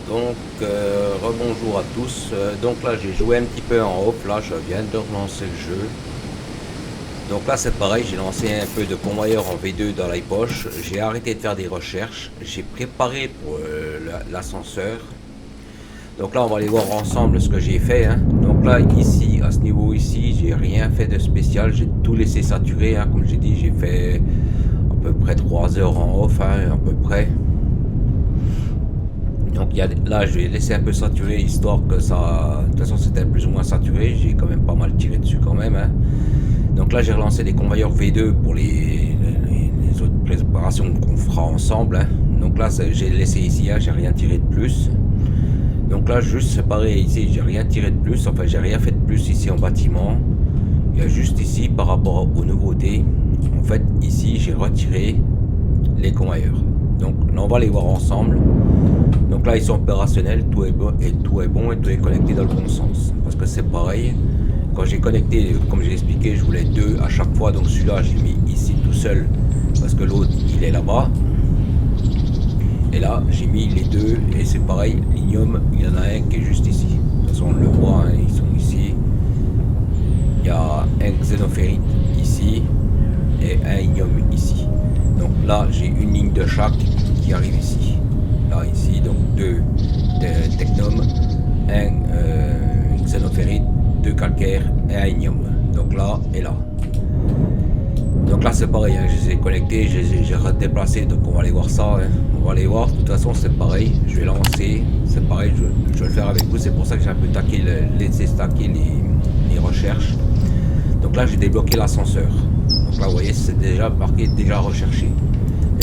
Donc, rebonjour à tous. Donc là, j'ai joué un petit peu en off. Là, je viens de relancer le jeu. Donc là, c'est pareil. J'ai lancé un peu de convoyeur en V2 dans l'iPoche. J'ai arrêté de faire des recherches. J'ai préparé pour l'ascenseur. Donc là, on va aller voir ensemble ce que j'ai fait, hein. Donc là, ici, à ce niveau ici, j'ai rien fait de spécial. J'ai tout laissé saturer, hein. Comme j'ai dit, j'ai fait à peu près 3 heures en off, hein, à peu près. Donc là, je vais laisser un peu saturer, histoire que ça... De toute façon, c'était plus ou moins saturé. J'ai quand même pas mal tiré dessus quand même, hein. Donc là, j'ai relancé des convoyeurs V2 pour les autres préparations qu'on fera ensemble, hein. Donc là, j'ai laissé ici, hein, j'ai rien tiré de plus. Donc là, juste séparé ici, j'ai rien tiré de plus. Enfin, j'ai rien fait de plus ici en bâtiment. Il y a juste ici, par rapport aux nouveautés, en fait, ici, j'ai retiré les convoyeurs. Donc là, on va les voir ensemble. Donc là, ils sont opérationnels, tout est bon et tout est connecté dans le bon sens. Parce que c'est pareil, quand j'ai connecté, comme j'ai expliqué, je voulais deux à chaque fois. Donc celui-là, j'ai mis ici tout seul parce que l'autre, il est là-bas. Et là, j'ai mis les deux et c'est pareil, l'ignome, il y en a un qui est juste ici. De toute façon, on le voit, hein, ils sont ici. Il y a un xénophérite ici et un ignome ici. Donc là, j'ai une ligne de chaque qui arrive ici. Là, ici, donc deux technomes, un xénophérite, deux calcaires et un ignome. Donc là et là. Donc là, c'est pareil, hein, je les ai connectés, j'ai redéplacé, donc on va aller voir ça, hein. On va aller voir, de toute façon, c'est pareil, je vais lancer, c'est pareil, je vais le faire avec vous, c'est pour ça que j'ai un peu laissé stacker les recherches. Donc là, j'ai débloqué l'ascenseur. Donc là, vous voyez, c'est déjà marqué, déjà recherché.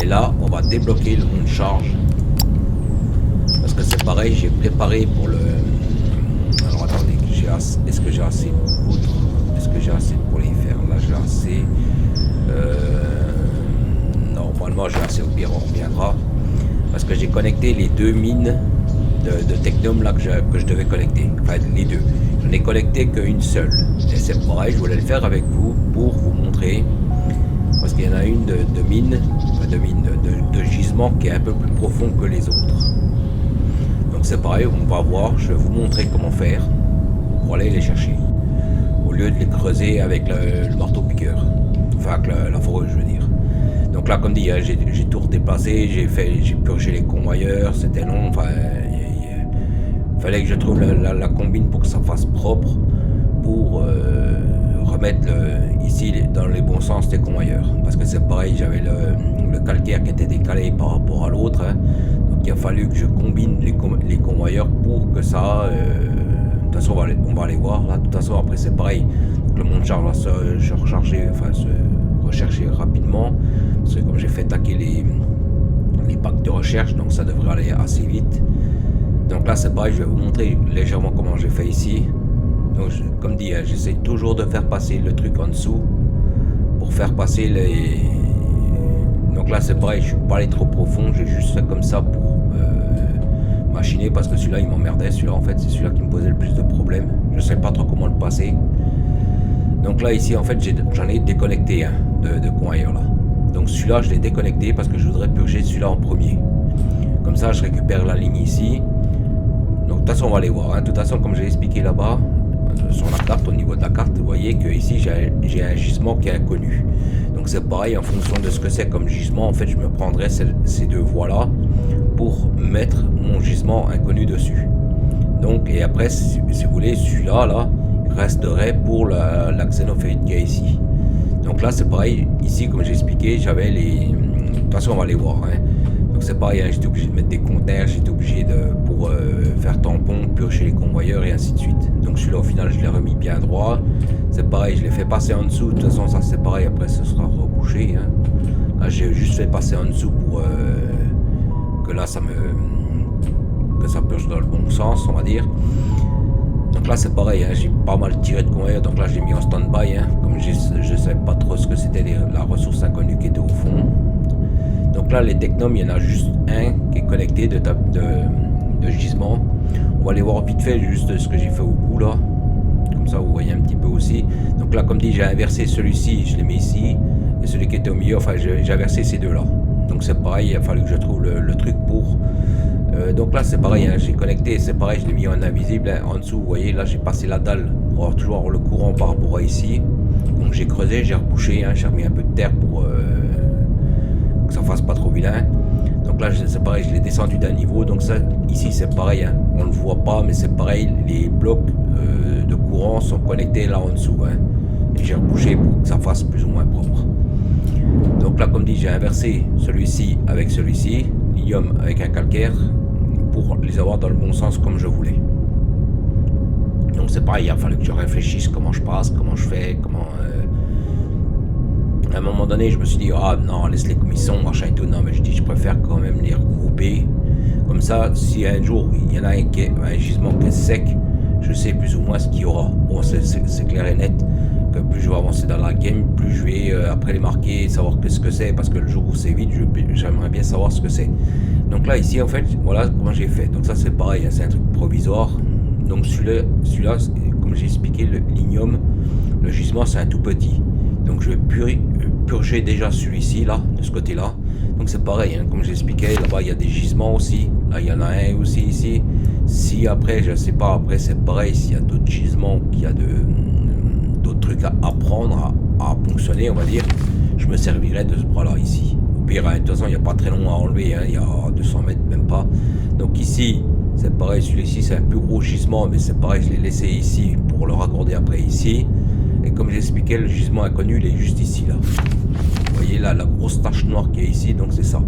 Et là, on va débloquer le monde charge. Parce que c'est pareil, j'ai préparé pour le... Alors attendez, est-ce que j'ai assez de poudre? Est-ce que j'ai assez pour les faire? Là, j'ai assez... Normalement, j'ai assez, au pire, on reviendra. Parce que j'ai connecté les deux mines de Technome là que je devais connecter. Enfin, les deux. Je n'ai connecté qu'une seule. Et c'est pareil, je voulais le faire avec vous pour vous montrer. Parce qu'il y en a une de mine, de gisement qui est un peu plus profond que les autres. Donc c'est pareil, on va voir, je vais vous montrer comment faire pour aller les chercher. Au lieu de les creuser avec le marteau piqueur. Enfin, avec la fourrure, je veux dire. Donc là, comme dit, j'ai tout redéplacé, j'ai purgé les convoyeurs, c'était long. Enfin, il fallait que je trouve la combine pour que ça fasse propre, pour remettre ici dans les bons sens des convoyeurs. Parce que c'est pareil, j'avais le calcaire qui était décalé par rapport à l'autre, hein. Donc il a fallu que je combine les convoyeurs pour que ça... de toute façon, on va aller voir là. De toute façon, après, c'est pareil. Donc, le monde charge va se recharger, enfin se rechercher rapidement. Parce que comme j'ai fait taquer les packs de recherche, donc ça devrait aller assez vite. Donc là, c'est pareil, je vais vous montrer légèrement comment j'ai fait ici. Donc, comme dit, hein, j'essaie toujours de faire passer le truc en dessous pour faire passer les... Donc là, c'est pareil, je suis pas allé trop profond, j'ai juste fait comme ça pour machiner parce que celui-là, il m'emmerdait. Celui-là, en fait, c'est celui-là qui me posait le plus de problèmes. Je sais pas trop comment le passer. Donc là, ici, en fait, j'en ai déconnecté un de convoyeur là. Donc celui-là, je l'ai déconnecté parce que je voudrais purger celui-là en premier. Comme ça, je récupère la ligne ici. Donc de toute façon, on va aller voir, hein. De toute façon, comme j'ai expliqué là-bas, sur la carte, au niveau de la carte, vous voyez que ici j'ai un gisement qui est inconnu. Donc c'est pareil, en fonction de ce que c'est comme gisement, en fait, je me prendrai ces deux voies-là pour mettre mon gisement inconnu dessus. Donc, et après, si vous voulez, celui-là, là, resterait pour la xénophérite qui est ici. Donc là, c'est pareil, ici, comme j'ai expliqué, j'avais les... De toute façon, on va les voir, hein. Donc c'est pareil, hein, j'étais obligé de mettre des containers, j'étais obligé pour faire tampon, purger les convoyeurs et ainsi de suite. Donc celui-là, au final, je l'ai remis bien droit. C'est pareil, je l'ai fait passer en dessous. De toute façon, ça c'est pareil, après ce sera rebouché, hein. Là, j'ai juste fait passer en dessous pour que là, que ça purge dans le bon sens, on va dire. Donc là, c'est pareil, hein, j'ai pas mal tiré de convoyeur. Donc là, j'ai mis en stand-by, hein, comme je savais pas trop ce que c'était la ressource inconnue qui était au fond. Donc là, les technomes, il y en a juste un qui est connecté de gisement. On va aller voir vite fait juste ce que j'ai fait au bout là. Comme ça, vous voyez un petit peu aussi. Donc là, comme dit, j'ai inversé celui-ci, je l'ai mis ici. Et celui qui était au milieu, enfin, j'ai inversé ces deux-là. Donc c'est pareil, il a fallu que je trouve le truc pour Donc là c'est pareil, hein, j'ai connecté, c'est pareil, je l'ai mis en invisible, hein, en dessous, vous voyez, là j'ai passé la dalle pour avoir toujours le courant par rapport à ici. Donc j'ai creusé, j'ai rebouché, hein, j'ai remis un peu de terre pour que ça fasse pas trop vilain. Donc là c'est pareil, je l'ai descendu d'un niveau, donc ça ici c'est pareil, hein, on le voit pas mais c'est pareil, les blocs de courant sont connectés là en dessous, hein, et j'ai rebouché pour que ça fasse plus ou moins propre. Donc là comme dit, j'ai inversé celui-ci avec celui-ci, l'ignome avec un calcaire, pour les avoir dans le bon sens comme je voulais. Donc c'est pareil, il a fallu que je réfléchisse comment je passe, comment je fais, comment... À un moment donné, je me suis dit, ah non, laisse-les comme ils sont, machin et tout. Non, mais je dis, je préfère quand même les regrouper. Comme ça, si un jour, il y en a un gisement qui est sec, je sais plus ou moins ce qu'il y aura. Bon, c'est clair et net que plus je vais avancer dans la game, plus je vais après les marquer, savoir ce que c'est. Parce que le jour où c'est vide, j'aimerais bien savoir ce que c'est. Donc là, ici, en fait, voilà comment j'ai fait. Donc ça, c'est pareil, c'est un truc provisoire. Donc celui-là, comme j'ai expliqué, l'ignome, le gisement, c'est un tout petit. Donc je vais purger déjà celui-ci, là, de ce côté-là. Donc c'est pareil, hein, comme j'expliquais, là-bas, il y a des gisements aussi. Là, il y en a un aussi ici. Si après, je sais pas, après, c'est pareil, s'il y a d'autres gisements, qu'il y a d'autres trucs à apprendre, à ponctionner, on va dire, je me servirai de ce bras-là, ici. Au pire, hein, de toute façon, il n'y a pas très long à enlever, hein, il y a 200 mètres, même pas. Donc ici, c'est pareil, celui-ci, c'est un plus gros gisement, mais c'est pareil, je l'ai laissé ici pour le raccorder après ici. Et comme j'expliquais, le gisement inconnu, il est juste ici, là. Vous voyez là, la grosse tache noire qui est ici, donc c'est ça.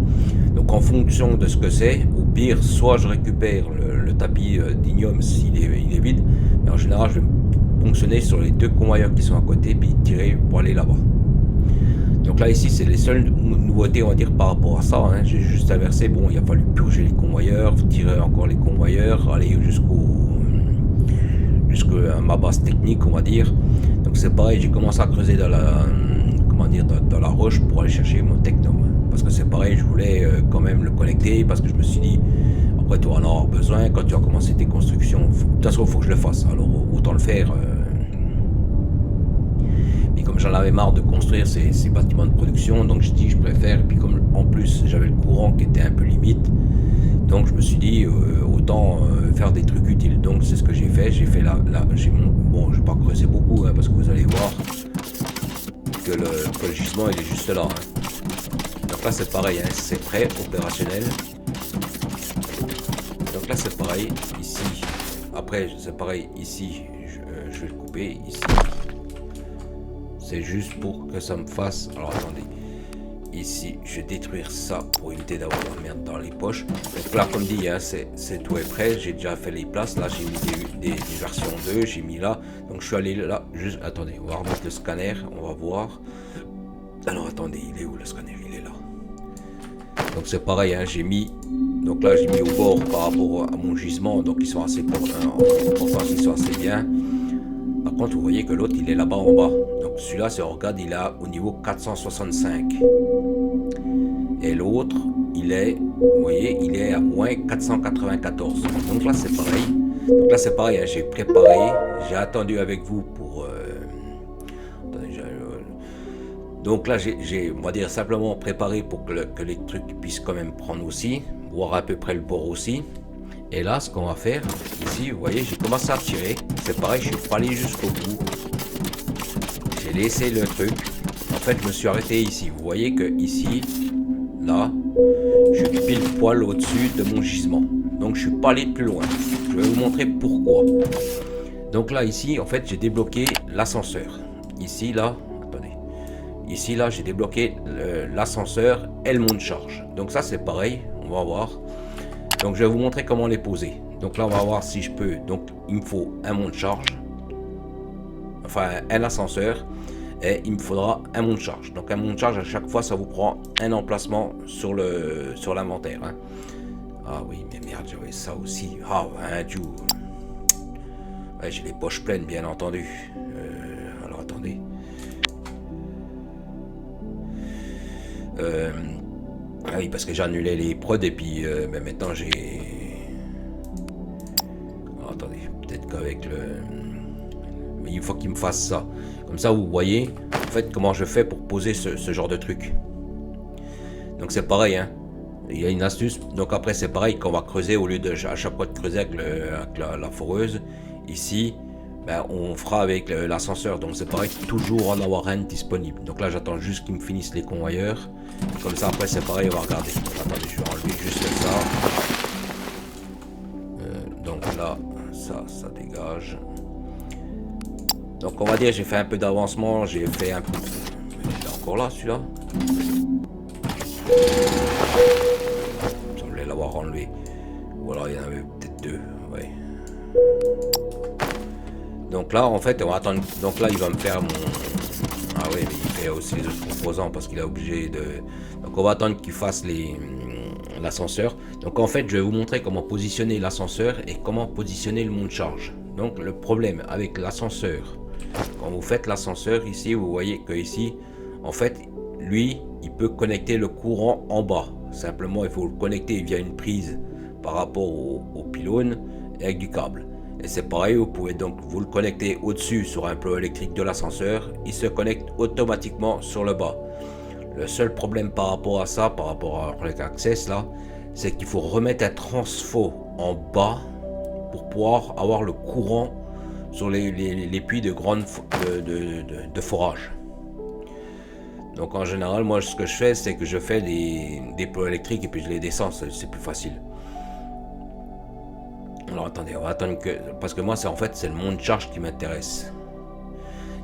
Donc en fonction de ce que c'est, au pire, soit je récupère le tapis d'ignome s'il est vide, mais en général, je vais ponctionner sur les deux convoyeurs qui sont à côté, puis tirer pour aller là-bas. Donc là, ici, c'est les seules nouveautés, on va dire, par rapport à ça. Hein. J'ai juste inversé, bon, il a fallu purger les convoyeurs, tirer encore les convoyeurs, aller jusqu'à ma base technique, on va dire. Donc c'est pareil, j'ai commencé à creuser dans la roche pour aller chercher mon technome. Parce que c'est pareil, je voulais quand même le connecter, parce que je me suis dit, après tu vas en avoir besoin, quand tu vas commencer tes constructions, de toute façon il faut que je le fasse, alors autant le faire. Mais comme j'en avais marre de construire ces bâtiments de production, donc je dis je préfère, et puis comme en plus j'avais le courant qui était un peu limite, donc je me suis dit autant faire des trucs utiles. Donc c'est ce que j'ai fait. J'ai fait bon, je vais pas creuser beaucoup, hein, parce que vous allez voir que le gisement il est juste là. Hein. Donc là c'est pareil, hein, c'est prêt, opérationnel. Donc là c'est pareil, ici. Après c'est pareil, ici je vais le couper, ici. C'est juste pour que ça me fasse. Alors attendez. Ici, je vais détruire ça pour éviter d'avoir la merde dans les poches. Donc là, comme dit, hein, c'est tout est prêt. J'ai déjà fait les places. Là, j'ai mis des versions 2. J'ai mis là. Donc, je suis allé là. Juste, attendez, on va remettre le scanner. On va voir. Alors, attendez, il est où le scanner? Il est là. Donc, c'est pareil. Hein, j'ai mis. Donc là, j'ai mis au bord par rapport à mon gisement. Donc, ils sont assez importants. Ils sont assez bien. Par contre, vous voyez que l'autre, il est là-bas en bas. Donc celui-là, si on regarde, il est au niveau 465. Et l'autre, il est, vous voyez, il est à moins 494. Donc là, c'est pareil. Donc là, c'est pareil, hein, j'ai préparé, j'ai attendu avec vous pour... donc là, j'ai, on va dire, simplement préparé pour que les trucs puissent quand même prendre aussi, voir à peu près le bord aussi. Et là, ce qu'on va faire, ici, vous voyez, j'ai commencé à tirer. C'est pareil, je suis pas allé jusqu'au bout. J'ai laissé le truc. En fait, je me suis arrêté ici. Vous voyez que ici, là, je suis pile poil au-dessus de mon gisement. Donc, je suis pas allé plus loin. Je vais vous montrer pourquoi. Donc là, ici, en fait, j'ai débloqué l'ascenseur. Ici, là, attendez. Ici, là, j'ai débloqué l'ascenseur et le monte-charge. Donc ça, c'est pareil. On va voir. Donc je vais vous montrer comment les poser. Donc là on va voir si je peux. Donc il me faut un monte-charge. Enfin un ascenseur. Et il me faudra un monte-charge. Donc un monte-charge à chaque fois ça vous prend un emplacement sur l'inventaire. Hein. Ah oui mais merde j'avais ça aussi. Ah un Dieu. Ouais, j'ai les poches pleines bien entendu. Alors attendez. Ah oui, parce que j'ai annulé les prods et puis ben maintenant j'ai... Oh, attendez, peut-être qu'avec le... Mais il faut qu'il me fasse ça. Comme ça, vous voyez, en fait, comment je fais pour poser ce genre de truc. Donc c'est pareil, hein. il y a une astuce. Donc après c'est pareil, qu'on va creuser, au lieu de à chaque fois de creuser avec, la foreuse, ici ben, on fera avec l'ascenseur. Donc c'est pareil, toujours en avoir un disponible. Donc là j'attends juste qu'ils me finissent les convoyeurs. Comme ça après c'est pareil, on va regarder. Attendez, je vais enlever juste ça. Donc là ça dégage. Donc on va dire j'ai fait un peu d'avancement, j'ai fait un peu. Il est encore là celui-là. J'aimerais l'avoir enlevé. Ou alors il y en avait peut-être deux. Ouais. Donc là en fait on va attendre. Donc là il va me faire mon. Ah oui, mais il fait aussi les autres composants parce qu'il est obligé de. Donc on va attendre qu'il fasse l'ascenseur. Donc en fait je vais vous montrer comment positionner l'ascenseur et comment positionner le monte-charge. Donc le problème avec l'ascenseur, quand vous faites l'ascenseur ici, vous voyez que ici en fait lui il peut connecter le courant en bas. Simplement il faut le connecter via une prise par rapport au pylône avec du câble. Et c'est pareil, vous pouvez donc vous le connecter au-dessus sur un plot électrique de l'ascenseur, il se connecte automatiquement sur le bas. Le seul problème par rapport à ça, par rapport à Rolex Access là, c'est qu'il faut remettre un transfo en bas pour pouvoir avoir le courant sur les puits de forage. Donc en général, moi ce que je fais, c'est que je fais des plots électriques et puis je les descends, c'est plus facile. Alors attendez, on va attendre que... Parce que moi, c'est en fait, c'est le monte-charge qui m'intéresse.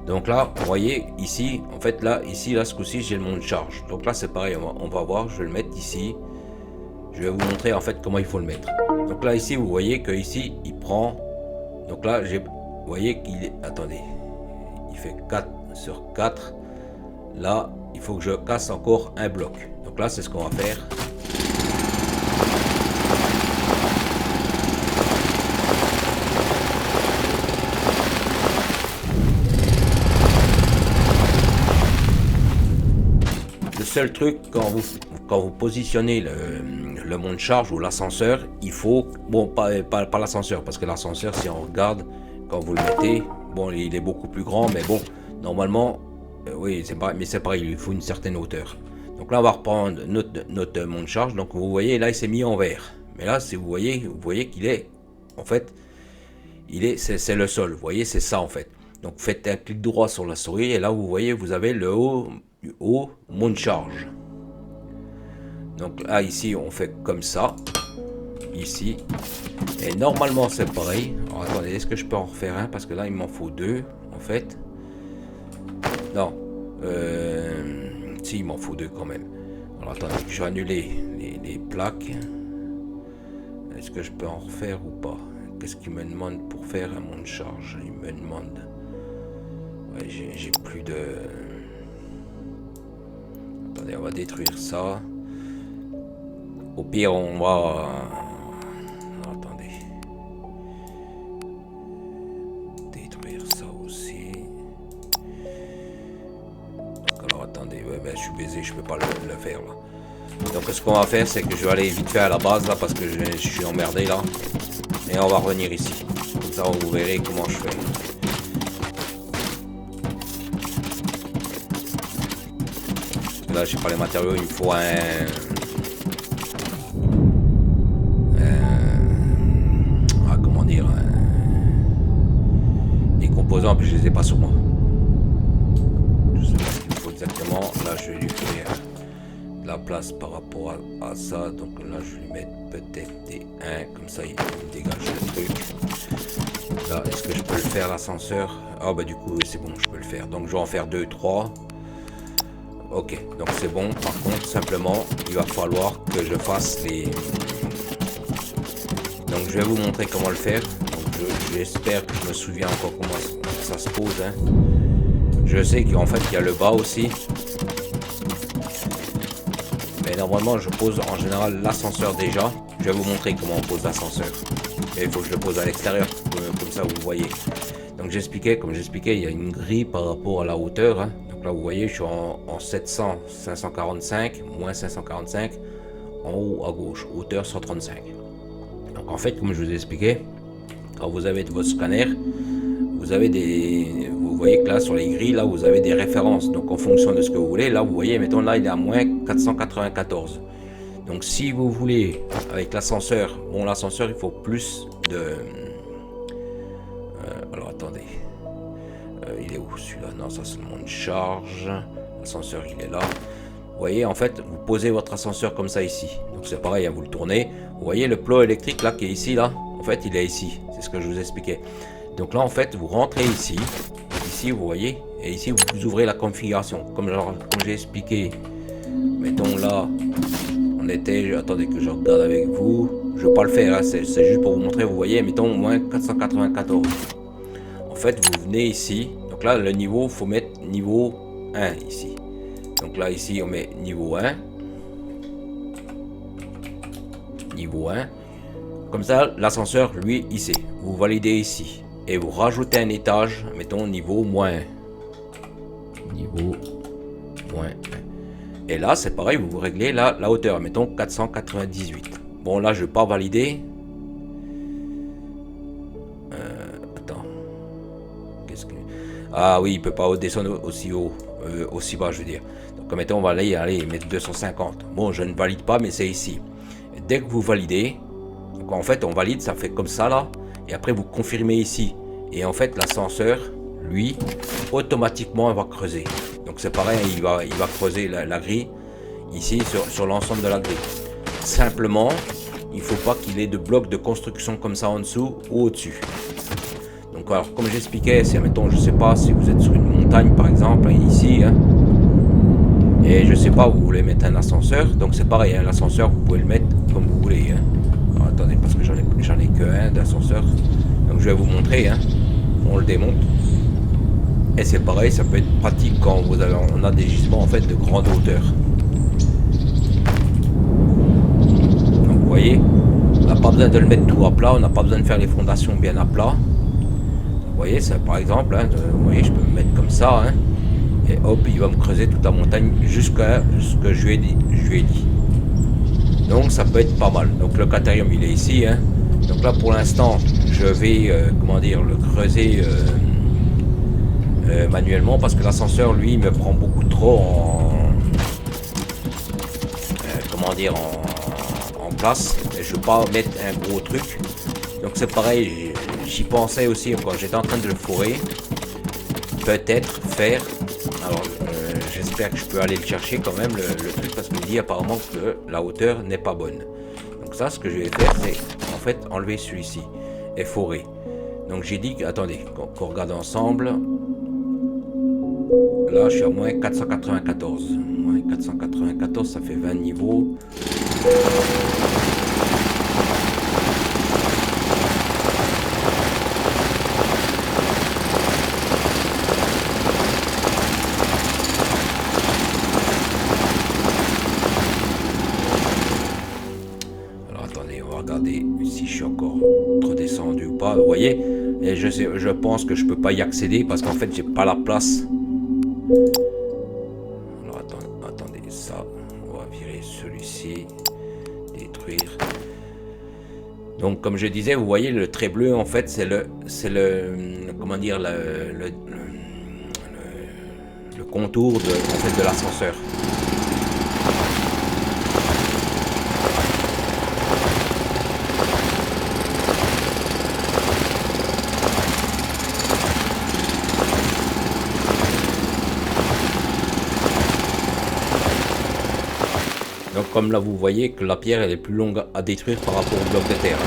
Donc là, vous voyez, ici, en fait, là, ici, là, ce coup-ci, j'ai le monte-charge. Donc là, c'est pareil, on va voir, je vais le mettre ici. Je vais vous montrer, en fait, comment il faut le mettre. Donc là, ici, vous voyez que ici, il prend... Donc là, vous voyez qu'il est... Attendez. Il fait 4 sur 4. Là, il faut que je casse encore un bloc. Donc là, c'est ce qu'on va faire. Le seul truc, quand vous positionnez le monte-charge ou l'ascenseur, il faut, bon, pas l'ascenseur, parce que l'ascenseur, si on regarde, quand vous le mettez, bon, il est beaucoup plus grand, mais bon, normalement, oui, c'est pareil, mais c'est pareil, il faut une certaine hauteur. Donc là, on va reprendre notre monte-charge. Donc vous voyez, là, il s'est mis en vert. Mais là, si vous voyez qu'il est, en fait, c'est le sol. Vous voyez, c'est ça, en fait. Donc faites un clic droit sur la souris, et là, vous voyez, vous avez le haut monte-charge. Donc là, ici, on fait comme ça. Ici. Et normalement, c'est pareil. Alors, attendez, est-ce que je peux en refaire un? Parce que là, il m'en faut deux, en fait. Non. Si, il m'en faut deux quand même. Alors, attendez, je vais annuler les plaques. Est-ce que je peux en refaire ou pas? Qu'est-ce qu'il me demande pour faire un monte-charge? Il me demande... Ouais, j'ai plus de... Attendez, on va détruire ça. Au pire, on va... Attendez. Détruire ça aussi. Alors, attendez. Ouais, ben, je suis baisé, je peux pas le faire, là. Donc, ce qu'on va faire, c'est que je vais aller vite fait à la base, là, parce que je suis emmerdé, là. Et on va revenir ici. Comme ça, vous verrez comment je fais. Là, j'ai pas les matériaux, il me faut comment dire, des composants, puis je les ai pas sur moi. Je sais pas ce qu'il me faut exactement. Là, je vais lui faire de la place par rapport à ça. Donc là, je vais lui mettre peut-être des 1, comme ça, il dégage le truc. Là, est-ce que je peux le faire, l'ascenseur? Ah, bah, du coup, c'est bon, je peux le faire. Donc, je vais en faire 2, 3. Ok, donc c'est bon. Par contre, simplement, il va falloir que je fasse les... Donc, je vais vous montrer comment le faire. Donc, j'espère que je me souviens encore comment ça se pose. Hein. Je sais qu'en fait, il y a le bas aussi. Mais normalement, je pose en général l'ascenseur déjà. Je vais vous montrer comment on pose l'ascenseur. Mais il faut que je le pose à l'extérieur, comme ça, vous voyez. Donc, comme j'expliquais, il y a une grille par rapport à la hauteur. Hein. Là, vous voyez, je suis en 700, 545, moins 545, en haut à gauche, hauteur 135. Donc, en fait, comme je vous ai expliqué, quand vous avez votre scanner, vous avez vous voyez que là, sur les grilles, là, vous avez des références. Donc, en fonction de ce que vous voulez, là, vous voyez, mettons, là, il est à moins 494. Donc si vous voulez, avec l'ascenseur, bon l'ascenseur il faut plus de... alors attendez, il est où celui-là? Non, ça c'est le monde charge. L'ascenseur il est là. Vous voyez, en fait, vous posez votre ascenseur comme ça ici. Donc c'est pareil, hein, vous le tournez. Vous voyez le plot électrique là qui est ici là. En fait, il est ici. C'est ce que je vous expliquais. Donc là, en fait, vous rentrez ici. Ici, vous voyez. Et ici, vous ouvrez la configuration. Comme j'ai expliqué. Mettons là, on était... Attendez que je regarde avec vous. Je ne vais pas le faire, hein, c'est juste pour vous montrer. Vous voyez, mettons moins 494. En fait, vous venez ici. Donc là, le niveau, il faut mettre niveau 1 ici. Donc là, ici, on met niveau 1. Niveau 1. Comme ça, l'ascenseur, lui, il sait. Vous validez ici. Et vous rajoutez un étage, mettons niveau moins 1. Niveau moins 1. Et là, c'est pareil, vous réglez la hauteur. Mettons 498. Bon, là, je ne vais pas valider. Attends. Qu'est-ce que... Ah oui, il ne peut pas descendre aussi haut. Aussi bas, je veux dire. Donc, mettons, on va aller mettre 250. Bon, je ne valide pas, mais c'est ici. Et dès que vous validez, donc en fait, on valide, ça fait comme ça, là. Et après, vous confirmez ici. Et en fait, l'ascenseur, lui, automatiquement, il va creuser. Donc, c'est pareil, il va creuser la grille, ici, sur l'ensemble de la grille. Simplement, il ne faut pas qu'il ait de blocs de construction comme ça en dessous ou au-dessus. Donc, alors, comme j'expliquais, c'est, mettons, je sais pas, si vous êtes sur une montagne, par exemple, ici, hein, et je sais pas, vous voulez mettre un ascenseur, donc c'est pareil, hein, l'ascenseur, vous pouvez le mettre comme vous voulez. Hein. Alors, attendez, parce que j'en ai que un d'ascenseur. Donc, je vais vous montrer, hein. On le démonte. Et c'est pareil, ça peut être pratique quand on a des gisements, en fait, de grande hauteur. Donc, vous voyez, on n'a pas besoin de le mettre tout à plat, on n'a pas besoin de faire les fondations bien à plat. Vous voyez, ça par exemple, hein, vous voyez, je peux me mettre comme ça, hein, et hop, il va me creuser toute la montagne jusqu'à ce que je lui ai dit. Donc ça peut être pas mal. Donc le quatrième il est ici, hein. Donc là pour l'instant, je vais, comment dire, le creuser manuellement parce que l'ascenseur, lui, me prend beaucoup trop en, comment dire, en place. Et je veux pas mettre un gros truc. Donc c'est pareil, j'y pensais aussi quand j'étais en train de le fourrer. Peut-être faire... Alors j'espère que je peux aller le chercher quand même le truc parce qu'il dit apparemment que la hauteur n'est pas bonne. Donc ça, ce que je vais faire, c'est en fait enlever celui-ci et fourrer. Donc j'ai dit que, attendez, qu'on regarde ensemble. Là je suis à moins 494. Moins 494, ça fait 20 niveaux. Regardez si je suis encore trop descendu ou pas, vous voyez, et je pense que je peux pas y accéder parce qu'en fait j'ai pas la place. Alors attendez, ça, on va virer celui-ci, détruire. Donc comme je disais, vous voyez le trait bleu en fait c'est le comment dire le contour de l'ascenseur. Donc comme là vous voyez que la pierre elle est plus longue à détruire par rapport au bloc de terre.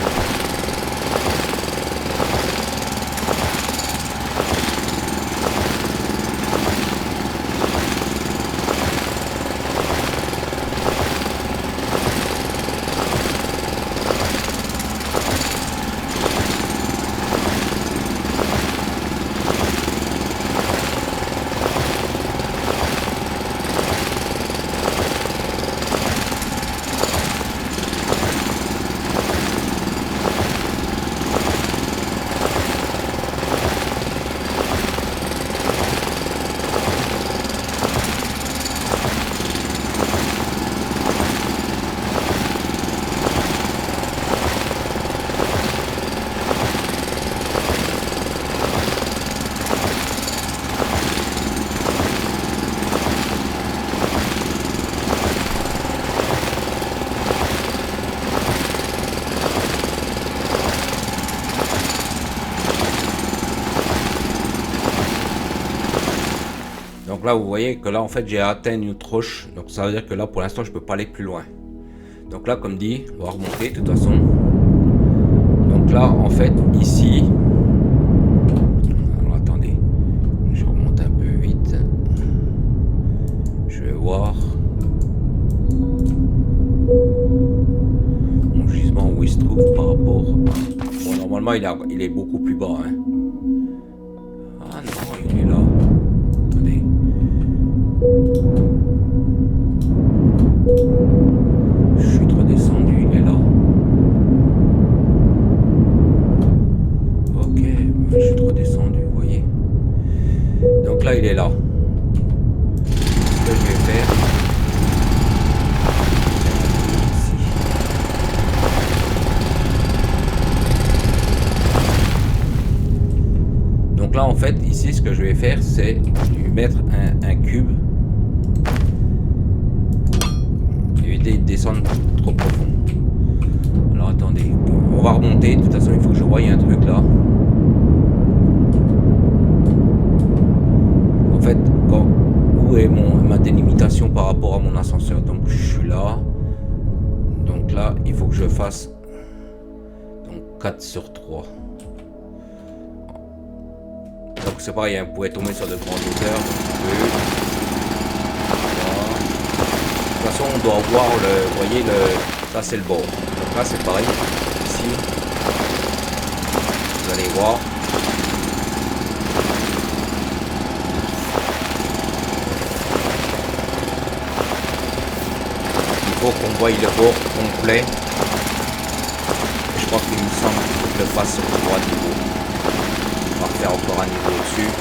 Donc là, vous voyez que là, en fait, j'ai atteint une autre roche. Donc ça veut dire que là, pour l'instant, je peux pas aller plus loin. Donc là, comme dit, on va remonter de toute façon. Donc là, en fait, ici... Alors attendez, je remonte un peu vite. Je vais voir... mon gisement où il se trouve par rapport... Bon, normalement, il est beaucoup plus bas. Hein. Ah non, il est là. Attendez. Je suis trop descendu, il est là. Ok, je suis trop descendu, vous voyez. Donc là, il est là. Ce que je vais faire... Donc là, en fait, ici, ce que je vais faire, c'est lui mettre un cube pour éviter de descendre trop profond. Alors attendez, on va remonter. De toute façon, il faut que je voie un truc là. En fait, où est ma délimitation par rapport à mon ascenseur? Donc je suis là. Donc là, il faut que je fasse donc 4 sur 3. Donc c'est pareil, hein, vous pouvez tomber sur de grandes hauteurs. Voilà. De toute façon, on doit voir le... Vous voyez, ça c'est le bord. Donc là c'est pareil. Ici, vous allez voir. Il faut qu'on voie le bord complet. Je crois qu'il me semble qu'il faut que je le fasse sur 3 niveaux. On va refaire encore un niveau au-dessus.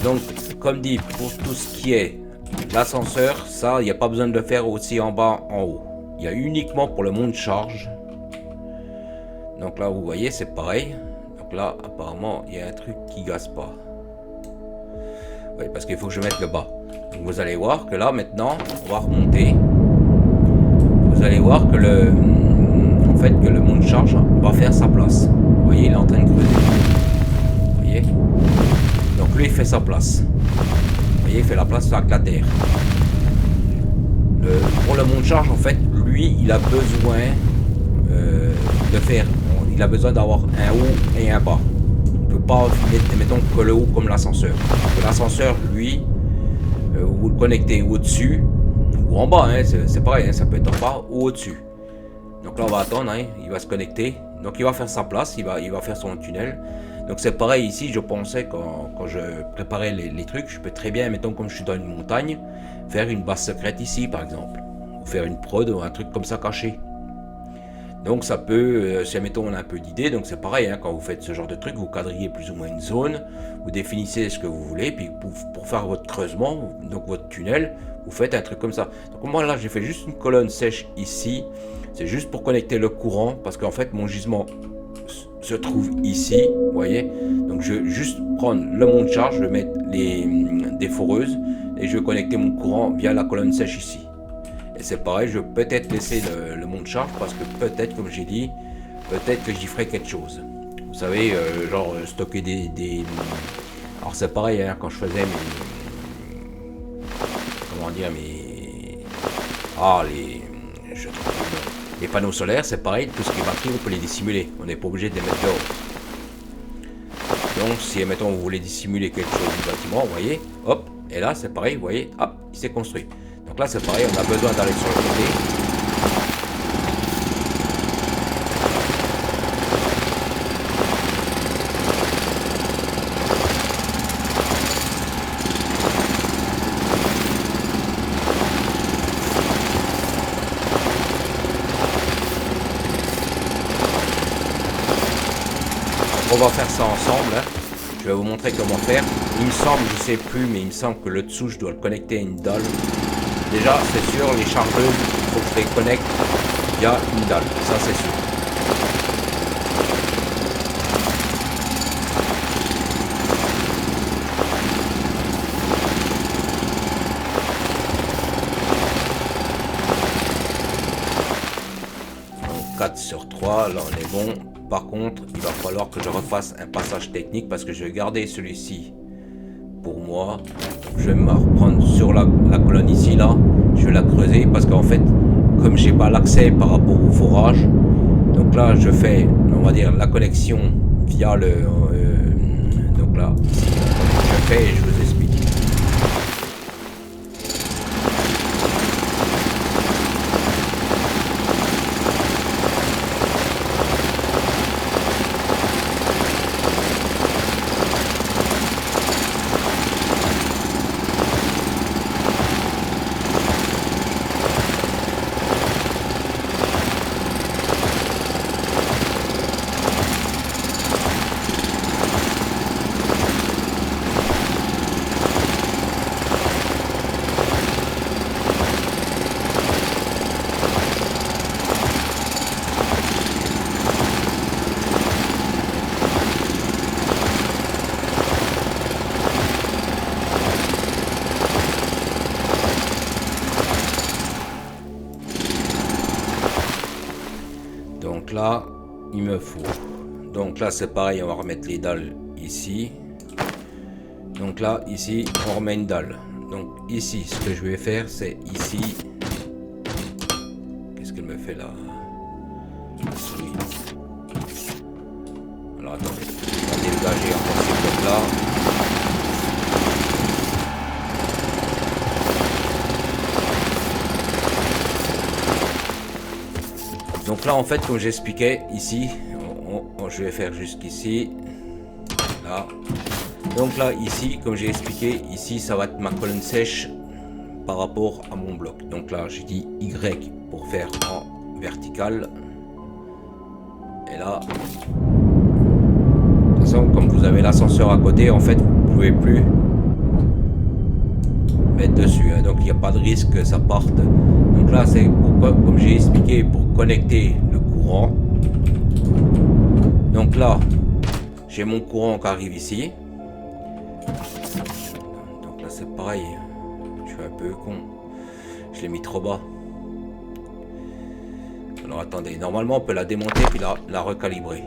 Donc, comme dit, pour tout ce qui est l'ascenseur, ça, il n'y a pas besoin de le faire aussi en bas, en haut. Il y a uniquement pour le monte charge. Donc là, vous voyez, c'est pareil. Donc là, apparemment, il y a un truc qui gaze pas. Oui, parce qu'il faut que je mette le bas. Donc vous allez voir que là, maintenant, on va remonter. Vous allez voir que en fait, que le monte charge va faire sa place. Vous voyez, il est en train de creuser. Vous voyez? Donc lui, il fait sa place. Vous voyez, il fait la place avec la terre. Pour le monte charge, en fait, lui, il a besoin de faire... Il a besoin d'avoir un haut et un bas. On ne peut pas mettre, mettons, que le haut comme l'ascenseur. L'ascenseur, lui, vous le connectez au-dessus ou en bas. Hein, c'est pareil, hein, ça peut être en bas ou au-dessus. Donc là, on va attendre. Hein, il va se connecter. Donc il va faire sa place. Il va faire son tunnel. Donc c'est pareil ici. Je pensais quand je préparais les trucs, je peux très bien, mettons, comme je suis dans une montagne, faire une base secrète ici, par exemple. Ou faire une prod ou un truc comme ça caché. Donc ça peut, si mettons on a un peu d'idée, donc c'est pareil, hein, quand vous faites ce genre de truc, vous quadrillez plus ou moins une zone, vous définissez ce que vous voulez, puis pour faire votre creusement, donc votre tunnel, vous faites un truc comme ça. Donc moi là j'ai fait juste une colonne sèche ici, c'est juste pour connecter le courant, parce qu'en fait mon gisement se trouve ici, vous voyez, donc je vais juste prendre le monte charge, je vais mettre des foreuses, et je vais connecter mon courant via la colonne sèche ici. Et c'est pareil, je vais peut-être laisser le monte charge parce que peut-être, comme j'ai dit, peut-être que j'y ferai quelque chose. Vous savez, genre stocker des... Alors c'est pareil, hein, quand je faisais mes... Comment dire, mes... Ah, les panneaux solaires, c'est pareil, tout ce qui est batterie, on peut les dissimuler. On n'est pas obligé de les mettre dehors. Donc, si, mettons, vous voulez dissimuler quelque chose du bâtiment, vous voyez, hop, et là, c'est pareil, vous voyez, hop, il s'est construit. Donc là c'est pareil, on a besoin d'aller sur le côté. On va faire ça ensemble. Hein. Je vais vous montrer comment faire. Il me semble, je sais plus, mais il me semble que le dessous, je dois le connecter à une dalle. Déjà, c'est sûr, les chargeuses, il faut que je les connecte via une dalle. Ça, c'est sûr. voit, là on est bon. Par contre, il va falloir que je refasse un passage technique parce que je vais garder celui-ci pour moi. Je vais me reprendre sur la colonne ici, là. Je vais la creuser parce qu'en fait, comme j'ai pas l'accès par rapport au forage, donc là je fais, on va dire, la connexion via le... donc là, je fais et je vous explique. Donc là, il me faut. Donc là, c'est pareil, on va remettre les dalles ici. Donc là, ici, on remet une dalle. Donc ici, ce que je vais faire, c'est ici. Qu'est-ce qu'elle me fait là? Oui. Alors attendez, on va dégager encore ces blocs là. Donc là, en fait, comme j'expliquais ici, je vais faire jusqu'ici, là. Donc là, ici, comme j'ai expliqué, ici, ça va être ma colonne sèche par rapport à mon bloc. Donc là, j'ai dit Y pour faire en vertical. Et là, de toute façon, comme vous avez l'ascenseur à côté, en fait, vous pouvez plus mettre dessus. Hein. Donc il n'y a pas de risque que ça parte. Donc là, c'est comme j'ai expliqué, pour connecter le courant. Donc là, j'ai mon courant qui arrive ici. Donc là, c'est pareil. Je suis un peu con. Je l'ai mis trop bas. Alors attendez, normalement on peut la démonter puis la recalibrer.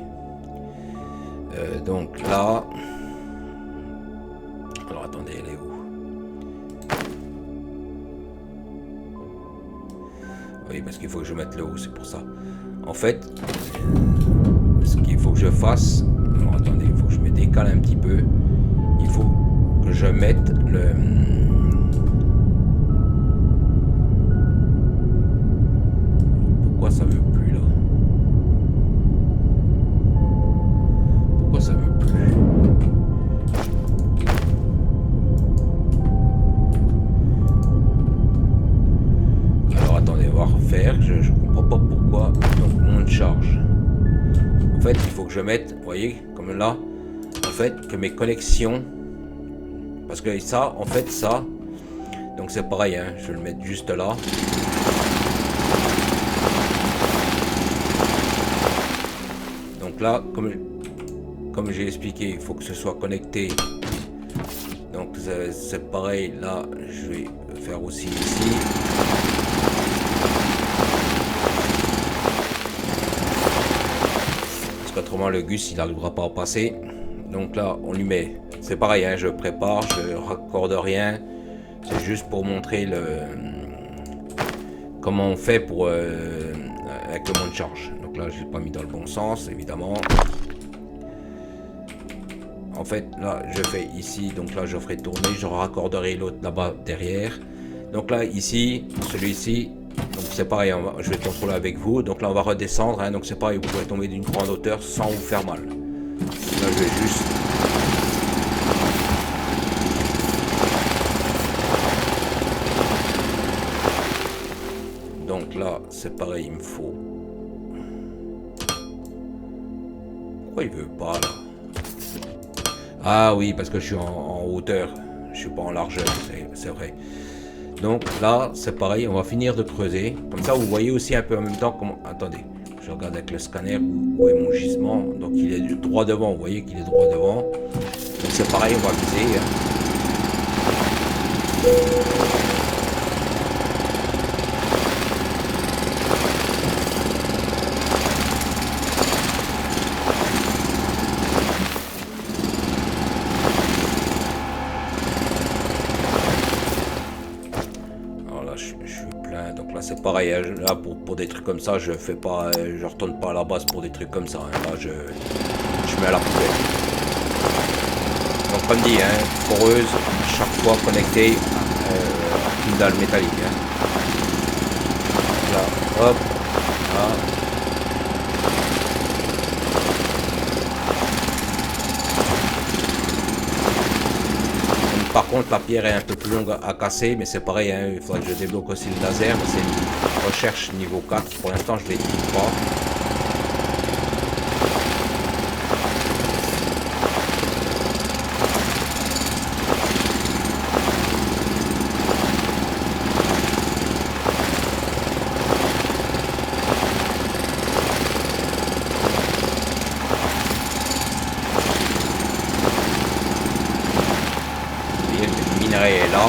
Donc là. Alors attendez, elle est où? Oui, parce qu'il faut que je mette le haut, c'est pour ça. En fait, ce qu'il faut que je fasse. Alors attendez, il faut que je me décale un petit peu. Il faut que je mette le. Pourquoi ça veut plus là? Pourquoi ça veut plus? Alors attendez, on va refaire. Je comprends pas pourquoi. Donc mon charge. En fait, il faut que je mette, vous voyez, comme là, en fait, que mes connexions. Parce que ça, en fait, ça. Donc c'est pareil, hein, je vais le mettre juste là. Donc là, comme j'ai expliqué, il faut que ce soit connecté. Donc c'est pareil, là, je vais faire aussi ici. Parce qu'autrement, le Gus, il n'arrivera pas à passer. Donc là, on lui met, c'est pareil, hein, je prépare, je raccorde rien. C'est juste pour montrer comment on fait pour avec le monte charge. Donc là, je l'ai pas mis dans le bon sens, évidemment. En fait, là, je fais ici, donc là, je ferai tourner, je raccorderai l'autre là-bas derrière. Donc là, ici, celui-ci, donc c'est pareil, je vais contrôler avec vous. Donc là, on va redescendre, hein, donc c'est pareil, vous pouvez tomber d'une grande hauteur sans vous faire mal. Là, je vais juste... Donc là, c'est pareil, il me faut... Pourquoi il veut pas, là? Ah oui, parce que je suis en hauteur, je suis pas en largeur, c'est vrai. Donc là, c'est pareil, on va finir de creuser. Comme ça, vous voyez aussi un peu en même temps comment... Attendez, je regarde avec le scanner où est mon gisement. Donc il est droit devant, vous voyez qu'il est droit devant. Donc c'est pareil, on va viser. Hein. pareil, hein, là pour des trucs comme ça, je fais pas, je retourne pas à la base pour des trucs comme ça. Hein. Là, je mets à la poubelle. Donc comme dit, hein, foreuse, chaque fois connectée à une dalle métallique. Hein. Là, hop, là. Par contre, la pierre est un peu plus longue à casser, mais c'est pareil, hein, il faudra que je débloque aussi le laser. C'est une recherche niveau 4. Pour l'instant, je ne l'utilise pas. Est là.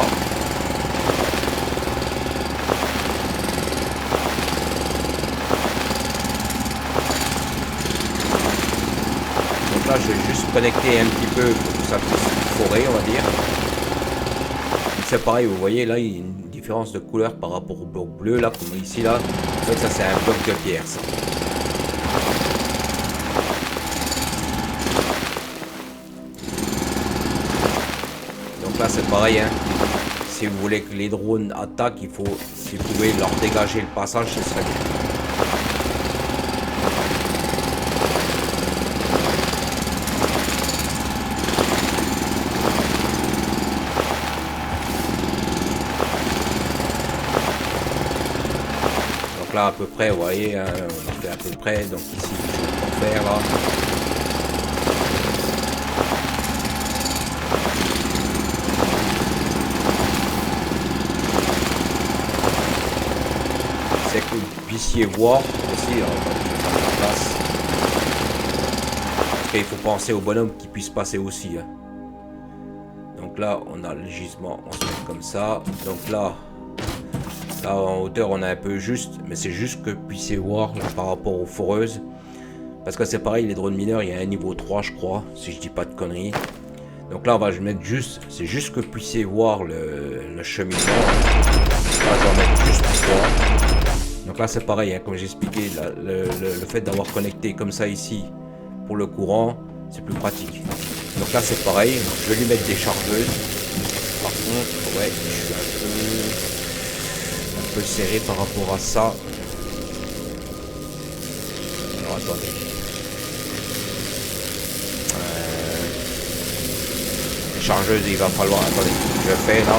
Donc là, je vais juste connecter un petit peu pour que ça puisse forer, on va dire. C'est pareil, vous voyez là, il y a une différence de couleur par rapport au bloc bleu, là, comme ici, là. En fait, ça, c'est un bloc de pierre, ça. Donc là, c'est pareil, hein. Si vous voulez que les drones attaquent, il faut, si vous pouvez leur dégager le passage, ce serait bien. Donc là, à peu près, vous voyez, hein, on a fait à peu près. Donc ici, je vais faire là. C'est que vous puissiez voir aussi, on va mettre ça en place. Après, il faut penser au bonhomme qui puisse passer aussi. Hein. Donc là, on a le gisement, on se met comme ça. Donc là en hauteur, on a un peu juste, mais c'est juste que vous puissiez voir là, par rapport aux foreuses. Parce que c'est pareil, les drones mineurs, il y a un niveau 3, je crois, si je dis pas de conneries. Donc là, on va mettre juste, c'est juste que vous puissiez voir le cheminement. Là, je vais mettre juste 3. Donc là c'est pareil, hein, comme j'ai expliqué, le fait d'avoir connecté comme ça ici pour le courant, c'est plus pratique. Donc là c'est pareil, je vais lui mettre des chargeuses. Par contre, ouais, je suis un peu serré par rapport à ça. Alors attendez. Les chargeuses, il va falloir, attendez, je fais là.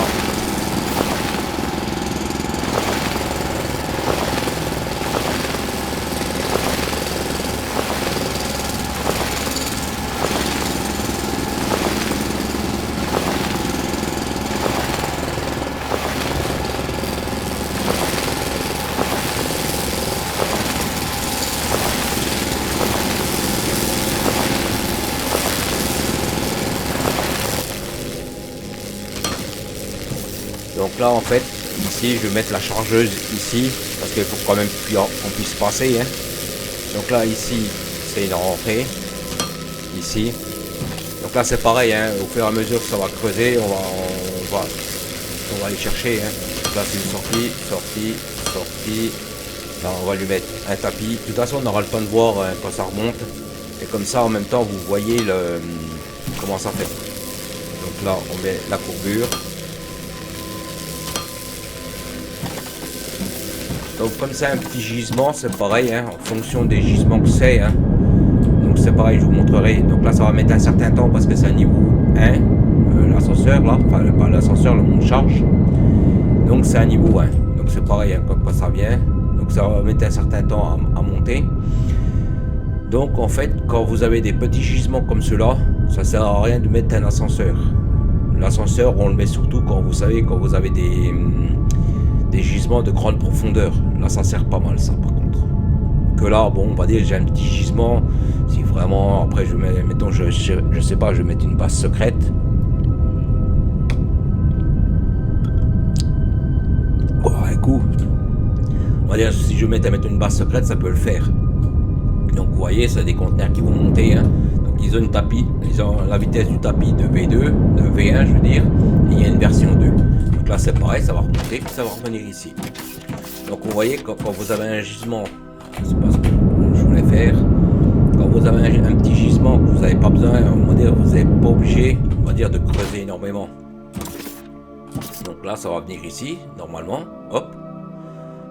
Donc là en fait ici je vais mettre la chargeuse ici parce qu'il faut quand même qu'on puisse passer hein. Donc là ici c'est une rentrée ici. Donc là c'est pareil hein. Au fur et à mesure que ça va creuser on va aller chercher hein. Donc là c'est une sortie. Là on va lui mettre un tapis. De toute façon on aura le temps de voir hein, quand ça remonte. Et comme ça en même temps vous voyez comment ça fait. Donc là on met la courbure. Donc comme c'est un petit gisement, c'est pareil, hein, en fonction des gisements que c'est. Hein. Donc c'est pareil, je vous montrerai. Donc là ça va mettre un certain temps parce que c'est un niveau 1, l'ascenseur là, enfin pas l'ascenseur, le monte-charge. Donc c'est un niveau 1. Donc c'est pareil, hein, quand ça vient. Donc ça va mettre un certain temps à monter. Donc en fait, quand vous avez des petits gisements comme ceux-là, ça sert à rien de mettre un ascenseur. L'ascenseur, on le met surtout quand vous savez, quand vous avez des gisements de grande profondeur. Là ça sert pas mal ça par contre. Que là bon on va dire j'ai un petit gisement. Si vraiment après je mets, mettons je sais pas, je vais mettre une base secrète. Oh, un coup. On va dire si je mets à mettre une base secrète ça peut le faire. Donc vous voyez c'est des conteneurs qui vont monter hein. Donc ils ont une tapis, ils ont la vitesse du tapis de V2, de V1 je veux dire, et il y a une version 2. Donc là c'est pareil, ça va remonter puis ça va revenir ici. Donc vous voyez, quand vous avez un gisement, c'est pas ce que je voulais faire, quand vous avez un petit gisement que vous n'avez pas besoin, on va dire, vous n'êtes pas obligé, on va dire, de creuser énormément. Donc là, ça va venir ici, normalement, hop.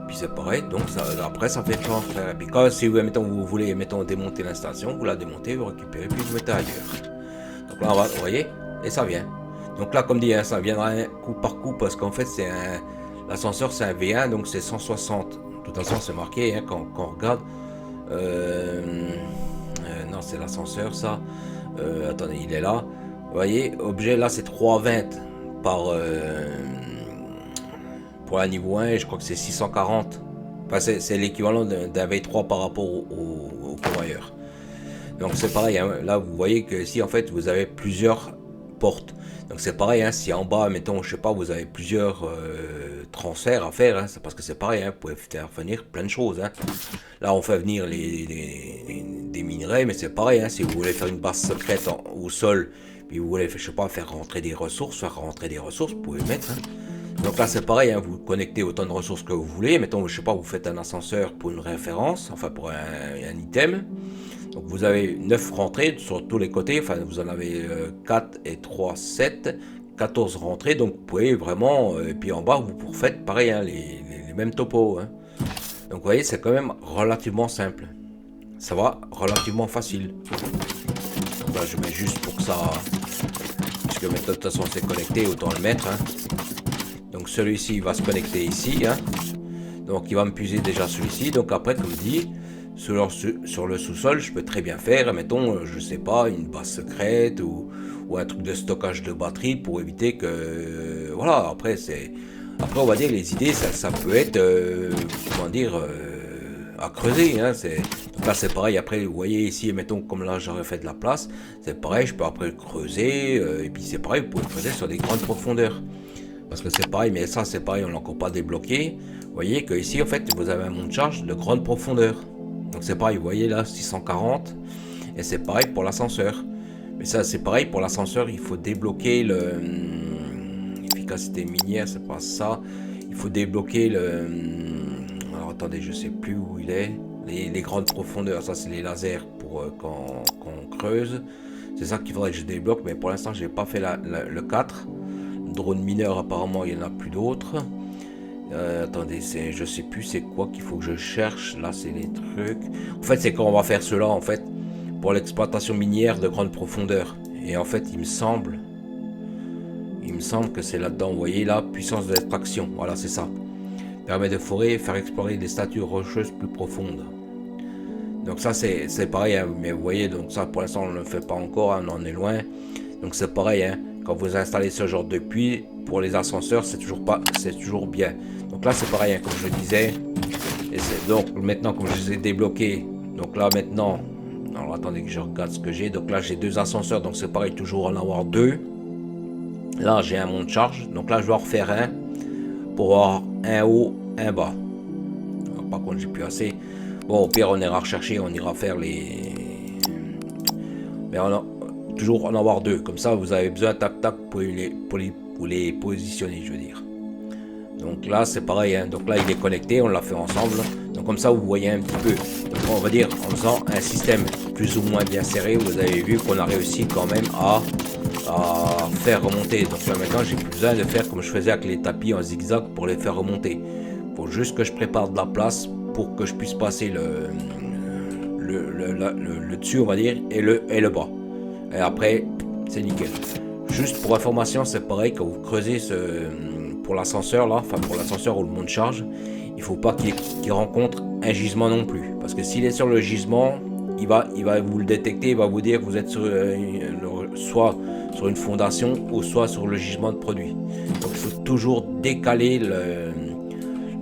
Puis c'est pareil, donc ça, après ça fait pas faire. Et puis quand si vous voulez démonter l'installation, vous la démontez, vous récupérez, puis vous mettez ailleurs. Donc là, vous voyez, et ça vient. Donc là, comme dit, hein, ça viendra coup par coup, parce qu'en fait, l'ascenseur c'est un V1, donc c'est 160. De toute façon, c'est marqué, hein, quand on regarde. Non, c'est l'ascenseur, ça. Attendez, il est là. Vous voyez, objet, là, c'est 320 par... pour la niveau 1, je crois que c'est 640. Enfin, c'est l'équivalent d'un V3 par rapport au convoyeur. Donc c'est pareil, hein. Là vous voyez que ici en fait vous avez plusieurs portes. Donc c'est pareil, hein. Si en bas, mettons, je sais pas, vous avez plusieurs transferts à faire, hein. C'est parce que c'est pareil, hein. Vous pouvez faire venir plein de choses, hein. Là on fait venir des minerais, mais c'est pareil, hein. Si vous voulez faire une base secrète au sol, puis vous voulez, je sais pas, faire rentrer des ressources, vous pouvez mettre, hein. Donc là c'est pareil, hein, vous connectez autant de ressources que vous voulez. Mettons, je sais pas, vous faites un ascenseur pour une référence, enfin pour un item. Donc vous avez 9 rentrées sur tous les côtés, enfin vous en avez 4 et 3, 7, 14 rentrées. Donc vous pouvez vraiment, et puis en bas vous faites pareil, hein, les mêmes topos. Hein. Donc vous voyez, c'est quand même relativement simple. Ça va, relativement facile. Donc là je mets juste pour que ça... Puisque de toute façon c'est connecté, autant le mettre. Hein. Donc celui-ci va se connecter ici, hein. Donc il va me puiser déjà celui-ci. Donc après, comme dit, sur le sous-sol, je peux très bien faire, mettons, je sais pas, une base secrète ou un truc de stockage de batterie pour éviter que, voilà. Après on va dire les idées, ça peut être, comment dire, à creuser, hein. Donc là c'est pareil. Après vous voyez ici, mettons comme là j'aurais fait de la place, c'est pareil, je peux après creuser, et puis c'est pareil, vous pouvez creuser sur des grandes profondeurs. Parce que c'est pareil, mais ça c'est pareil, on l'a encore pas débloqué. Vous voyez que ici en fait vous avez un monte charge de grande profondeur. Donc c'est pareil, vous voyez là 640. Et c'est pareil pour l'ascenseur. Mais ça c'est pareil pour l'ascenseur, il faut débloquer l'efficacité minière, c'est pas ça. Il faut débloquer alors attendez, je sais plus où il est. Les grandes profondeurs, ça c'est les lasers pour quand on creuse. C'est ça qu'il faudrait que je débloque, mais pour l'instant j'ai pas fait le 4. Drone mineur, apparemment il n'y en a plus d'autres. Attendez, je sais plus c'est quoi qu'il faut que je cherche. Là c'est les trucs. En fait c'est quand on va faire cela en fait pour l'exploitation minière de grande profondeur. Et en fait il me semble que c'est là-dedans. Vous voyez là, puissance d'extraction. Voilà, c'est ça. Permet de forer et faire explorer des statues rocheuses plus profondes. Donc ça c'est pareil, hein, mais vous voyez, donc ça pour l'instant on ne le fait pas encore, hein, on en est loin. Donc c'est pareil, hein. Quand vous installez ce genre de puits pour les ascenseurs, c'est toujours bien. Donc là c'est pareil, hein, comme je disais. Et donc maintenant comme je les ai débloqués, donc là maintenant, alors attendez que je regarde ce que j'ai. Donc là j'ai 2 ascenseurs, donc c'est pareil, toujours en avoir 2. Là j'ai un monte charge, donc là je vais en refaire un pour avoir un haut, un bas. Alors, par contre j'ai plus assez. Bon, au pire on ira rechercher, on ira faire les... Mais on a... toujours en avoir 2, comme ça vous avez besoin tac pour les positionner, je veux dire. Donc là c'est pareil, hein. Donc là il est connecté, on l'a fait ensemble. Donc comme ça vous voyez un petit peu. Donc on va dire en faisant un système plus ou moins bien serré, vous avez vu qu'on a réussi quand même à faire remonter. Donc là maintenant j'ai plus besoin de faire comme je faisais avec les tapis en zigzag pour les faire remonter. Il faut juste que je prépare de la place pour que je puisse passer le dessus, on va dire, et le bas. Et après, c'est nickel. Juste pour information, c'est pareil, quand vous creusez pour l'ascenseur là, enfin pour l'ascenseur ou le monte charge, il faut pas qu'il rencontre un gisement non plus. Parce que s'il est sur le gisement, il va vous le détecter, il va vous dire que vous êtes soit sur une fondation ou soit sur le gisement de produit. Donc il faut toujours décaler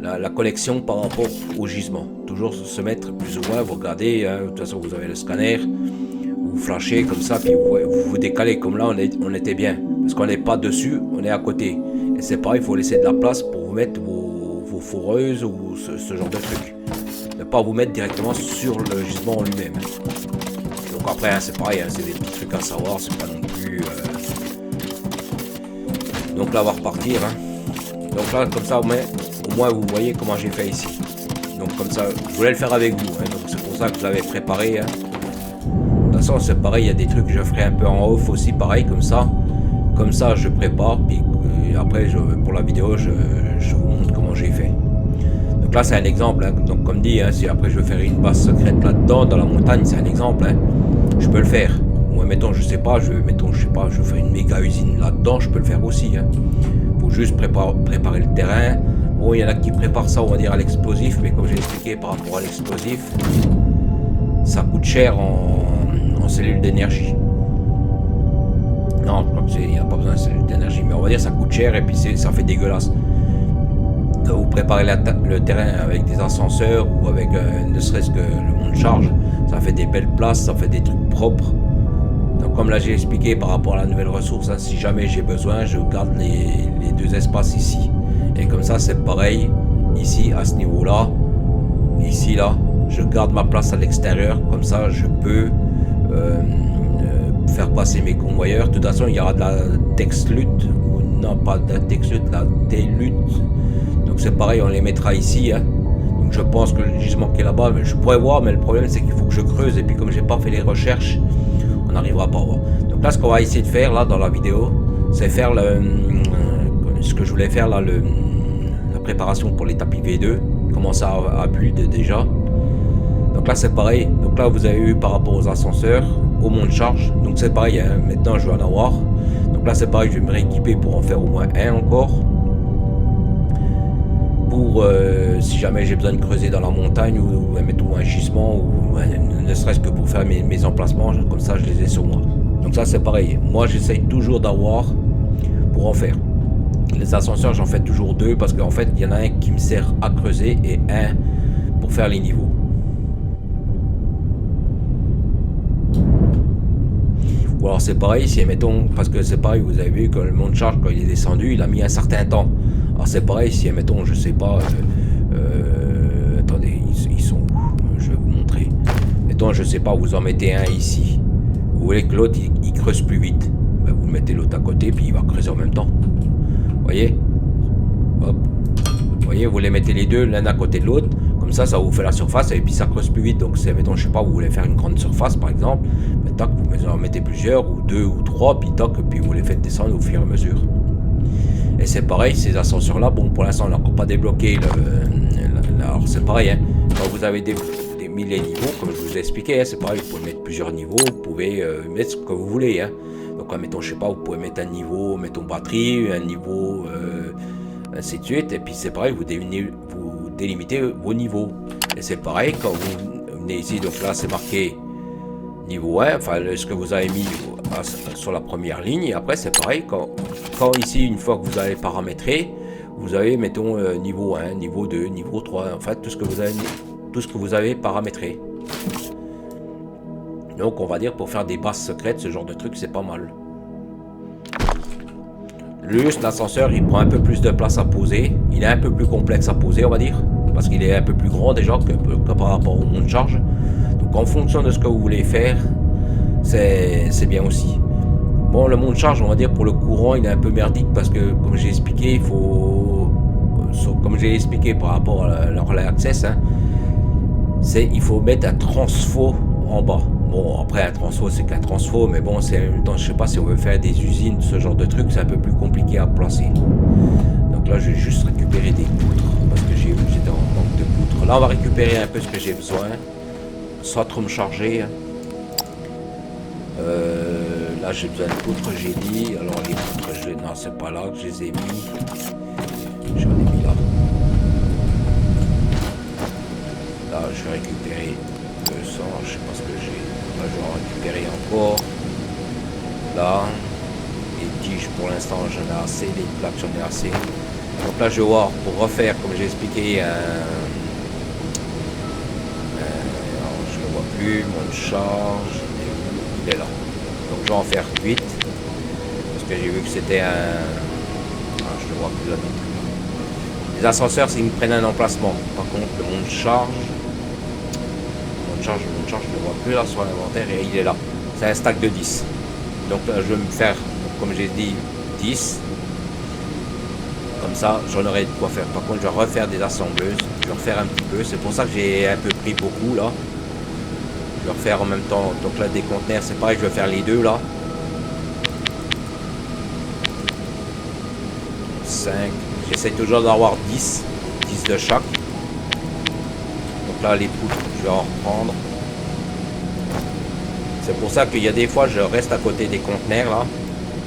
la connexion par rapport au gisement. Toujours se mettre plus ou moins, vous regardez, hein, de toute façon vous avez le scanner, vous flashez comme ça, puis vous décalez, comme là on était bien. Parce qu'on n'est pas dessus, on est à côté. Et c'est pareil, il faut laisser de la place pour vous mettre vos foreuses ou ce genre de truc. Ne pas vous mettre directement sur le gisement en lui-même. Donc après, hein, c'est pareil, hein, c'est des petits trucs à savoir, c'est pas non plus... Donc là on va repartir. Hein. Donc là comme ça au au moins vous voyez comment j'ai fait ici. Donc comme ça, je voulais le faire avec vous, hein, donc c'est pour ça que je l'avais préparé. Hein. De toute façon, c'est pareil, il y a des trucs que je ferai un peu en off aussi, pareil, comme ça. Comme ça, je prépare, puis après, pour la vidéo, je vous montre comment j'ai fait. Donc là, c'est un exemple, hein. Donc comme dit, hein, si après je veux faire une base secrète là-dedans, dans la montagne, c'est un exemple. Hein. Je peux le faire. Ou mettons, je sais pas, je veux faire une méga usine là-dedans, je peux le faire aussi. Hein. Faut juste préparer le terrain. Bon, il y en a qui préparent ça, on va dire, à l'explosif, mais comme j'ai expliqué par rapport à l'explosif, ça coûte cher en cellules d'énergie. Non, je crois qu'il n'y a pas besoin de cellules d'énergie, mais on va dire ça coûte cher et puis ça fait dégueulasse. Quand vous préparez le terrain avec des ascenseurs ou avec ne serait-ce que le monte-charge, ça fait des belles places, ça fait des trucs propres. Donc comme là j'ai expliqué par rapport à la nouvelle ressource, hein, si jamais j'ai besoin, je garde les deux espaces ici. Et comme ça c'est pareil, ici à ce niveau-là, ici là, je garde ma place à l'extérieur, comme ça je peux faire passer mes convoyeurs. De toute façon il y aura de la texlute, ou non pas de la texlute, la télute. Donc c'est pareil, on les mettra ici. Hein. Donc je pense que le gisement qui est là-bas, je pourrais voir, mais le problème c'est qu'il faut que je creuse. Et puis comme j'ai pas fait les recherches, on n'arrivera pas à voir. Donc là ce qu'on va essayer de faire là dans la vidéo, c'est faire ce que je voulais faire là, la préparation pour les tapis V2. Comment ça a build déjà. Donc là c'est pareil. Donc là vous avez eu par rapport aux ascenseurs, au monte-charge. Donc c'est pareil, hein. Maintenant je vais en avoir. Donc là c'est pareil, je vais me rééquiper pour en faire au moins un encore. Pour si jamais j'ai besoin de creuser dans la montagne ou mettons un gisement ou ne serait-ce que pour faire mes emplacements, comme ça je les ai sur moi. Donc ça c'est pareil, moi j'essaye toujours d'avoir pour en faire. Les ascenseurs j'en fais toujours deux parce qu'en fait il y en a un qui me sert à creuser et un pour faire les niveaux. Ou alors c'est pareil si mettons, parce que c'est pareil, vous avez vu que le monte-charge quand il est descendu il a mis un certain temps. Alors c'est pareil si mettons je sais pas attendez ils sont où, je vais vous montrer. Mettons je sais pas, vous en mettez un ici, vous voulez que l'autre il creuse plus vite, ben, vous mettez l'autre à côté puis il va creuser en même temps, voyez, hop, voyez, vous les mettez les deux l'un à côté de l'autre, comme ça vous fait la surface et puis ça creuse plus vite. Donc c'est mettons je sais pas, vous voulez faire une grande surface par exemple, ben, tac, vous en mettez plusieurs ou deux ou trois puis tac, puis vous les faites descendre au fur et à mesure. Et c'est pareil, ces ascenseurs là, bon pour l'instant on n'a encore pas débloqué alors c'est pareil, hein, quand vous avez mis les niveaux, comme je vous ai expliqué, hein, c'est pareil, vous pouvez mettre plusieurs niveaux, vous pouvez mettre ce que vous voulez, hein. Donc mettons je sais pas, vous pouvez mettre un niveau, mettons batterie, un niveau ainsi de suite, et puis c'est pareil, vous délimitez vos niveaux. Et c'est pareil quand vous venez ici, donc là c'est marqué niveau 1, enfin ce que vous avez mis sur la première ligne, et après c'est pareil quand ici une fois que vous avez paramétré, vous avez mettons niveau 1, niveau 2, niveau 3, en fait tout ce que vous avez paramétré. Donc on va dire pour faire des bases secrètes, ce genre de truc c'est pas mal. Juste l'ascenseur il prend un peu plus de place à poser, il est un peu plus complexe à poser on va dire, parce qu'il est un peu plus grand déjà que par rapport au monte-charge. Donc en fonction de ce que vous voulez faire, c'est bien aussi. Bon, le monte-charge on va dire pour le courant il est un peu merdique parce que comme j'ai expliqué, comme j'ai expliqué par rapport à la Relay Access, hein, il faut mettre un transfo en bas. Bon après un transfo c'est qu'un transfo, mais bon c'est en même temps je sais pas si on veut faire des usines, ce genre de truc, c'est un peu plus compliqué à placer. Donc là je vais juste récupérer des poutres parce que j'étais en manque de poutres. Là on va récupérer un peu ce que j'ai besoin sans trop me charger. Là j'ai besoin de poutres, j'ai dit. Alors les poutres, non c'est pas là que je les ai mis. J'en ai mis là. Là je vais récupérer 200, je sais pas ce que j'ai. Là je vais en récupérer encore. Là. Les tiges pour l'instant j'en ai assez, les plaques j'en ai assez. Donc là je vais voir pour refaire comme j'ai expliqué je ne le vois plus, mon charge, il est là. Donc je vais en faire 8 parce que j'ai vu que c'était je ne le vois plus là non plus. Les ascenseurs c'est qu'ils prennent un emplacement. Par contre le monte-charge, je ne le vois plus là sur l'inventaire et il est là. C'est un stack de 10. Donc là je vais me faire, comme j'ai dit, 10. Comme ça, j'en aurai de quoi faire. Par contre, je vais refaire des assembleuses. Je vais refaire un petit peu. C'est pour ça que j'ai un peu pris beaucoup là. Je vais refaire en même temps. Donc là, des conteneurs, c'est pareil. Je vais faire les deux là. 5. J'essaie toujours d'avoir 10. 10 de chaque. Donc là, les poutres, je vais en reprendre. C'est pour ça qu'il y a des fois, je reste à côté des conteneurs là.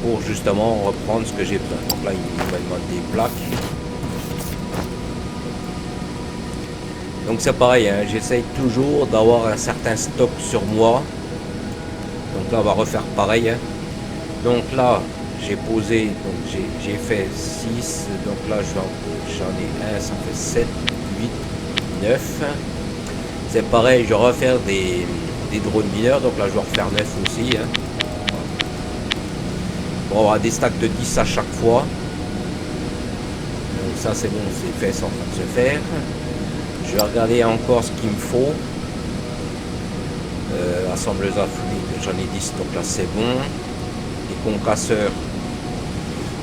Pour justement reprendre ce que j'ai besoin. Donc là, il me demande des plaques. Donc c'est pareil, hein, j'essaye toujours d'avoir un certain stock sur moi. Donc là, on va refaire pareil. Hein. Donc là, j'ai posé, donc j'ai fait 6. Donc là, j'en ai 1, ça fait 7, 8, 9. C'est pareil, je vais refaire des drones mineurs. Donc là, je vais refaire 9 aussi. Hein. On va avoir des stacks de 10 à chaque fois. Donc ça c'est bon, c'est fait, c'est en train de se faire. Je vais regarder encore ce qu'il me faut. Assembleuse à fluide, j'en ai 10, donc là c'est bon. Les concasseurs,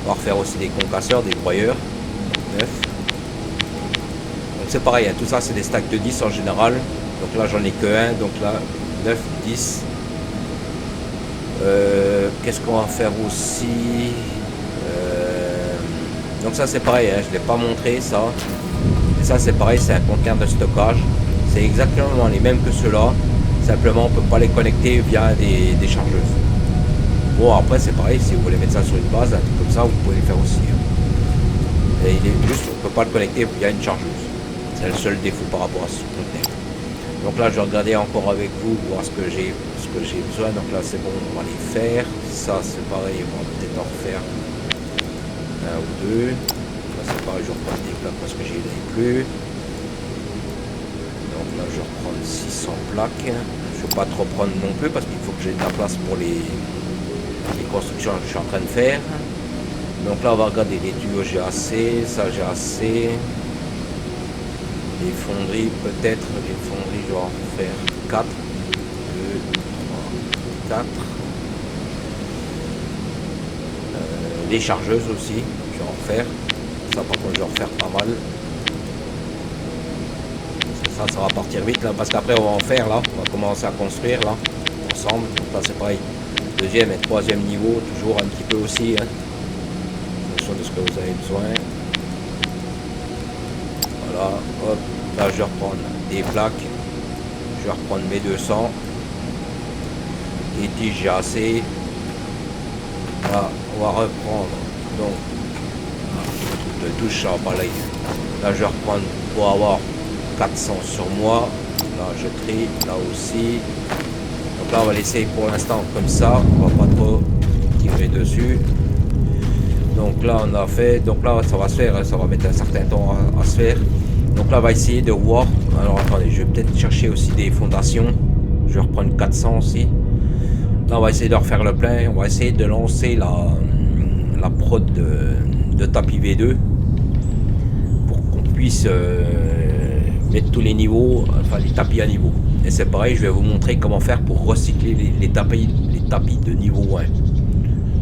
on va refaire aussi des concasseurs, des broyeurs. 9. Donc c'est pareil, hein, tout ça c'est des stacks de 10 en général. Donc là j'en ai que 1, donc là 9, 10. Qu'est-ce qu'on va faire aussi, donc ça c'est pareil, hein, je ne l'ai pas montré ça. Et ça c'est pareil, c'est un conteneur de stockage. C'est exactement les mêmes que ceux-là. Simplement on ne peut pas les connecter via des chargeuses. Bon après c'est pareil, si vous voulez mettre ça sur une base, un truc comme ça, vous pouvez le faire aussi. Hein. Et il est juste, on ne peut pas le connecter via une chargeuse. C'est le seul défaut par rapport à ce conteneur. Donc là je vais regarder encore avec vous, voir ce que j'ai besoin. Donc là c'est bon, on va les faire. Ça c'est pareil, on va peut-être en refaire un ou deux. Là c'est pareil, je reprends des plaques parce que j'y ai plus. Donc là je vais reprendre 600 plaques. Je ne vais pas trop prendre non plus parce qu'il faut que j'ai de la place pour les constructions que je suis en train de faire. Donc là on va regarder les tuyaux, j'ai assez, ça j'ai assez. Les fonderies, peut-être, les fonderies, je vais en faire 4. 2, 3, 4. Les chargeuses aussi, je vais en refaire. Ça, par contre, je vais en refaire pas mal. Ça va partir vite, là, parce qu'après, on va en faire, là. On va commencer à construire, là, ensemble. Donc là, c'est pareil. Deuxième et troisième niveau, toujours un petit peu aussi, hein, en fonction de ce que vous avez besoin. Voilà, hop, là je vais reprendre des plaques, je vais reprendre mes 200, les tiges j'ai assez, là on va reprendre, donc, de touche à balai, là je vais reprendre pour avoir 400 sur moi, là je trie, là aussi, donc là on va laisser pour l'instant comme ça, on va pas trop tirer dessus. Donc là on a fait, donc là ça va se faire, ça va mettre un certain temps à se faire. Donc là on va essayer de voir. Alors attendez, je vais peut-être chercher aussi des fondations. Je vais reprendre 400 aussi. Là on va essayer de refaire le plein. On va essayer de lancer la prod de tapis V2 pour qu'on puisse mettre tous les niveaux, enfin les tapis à niveau. Et c'est pareil, je vais vous montrer comment faire pour recycler les tapis de niveau 1.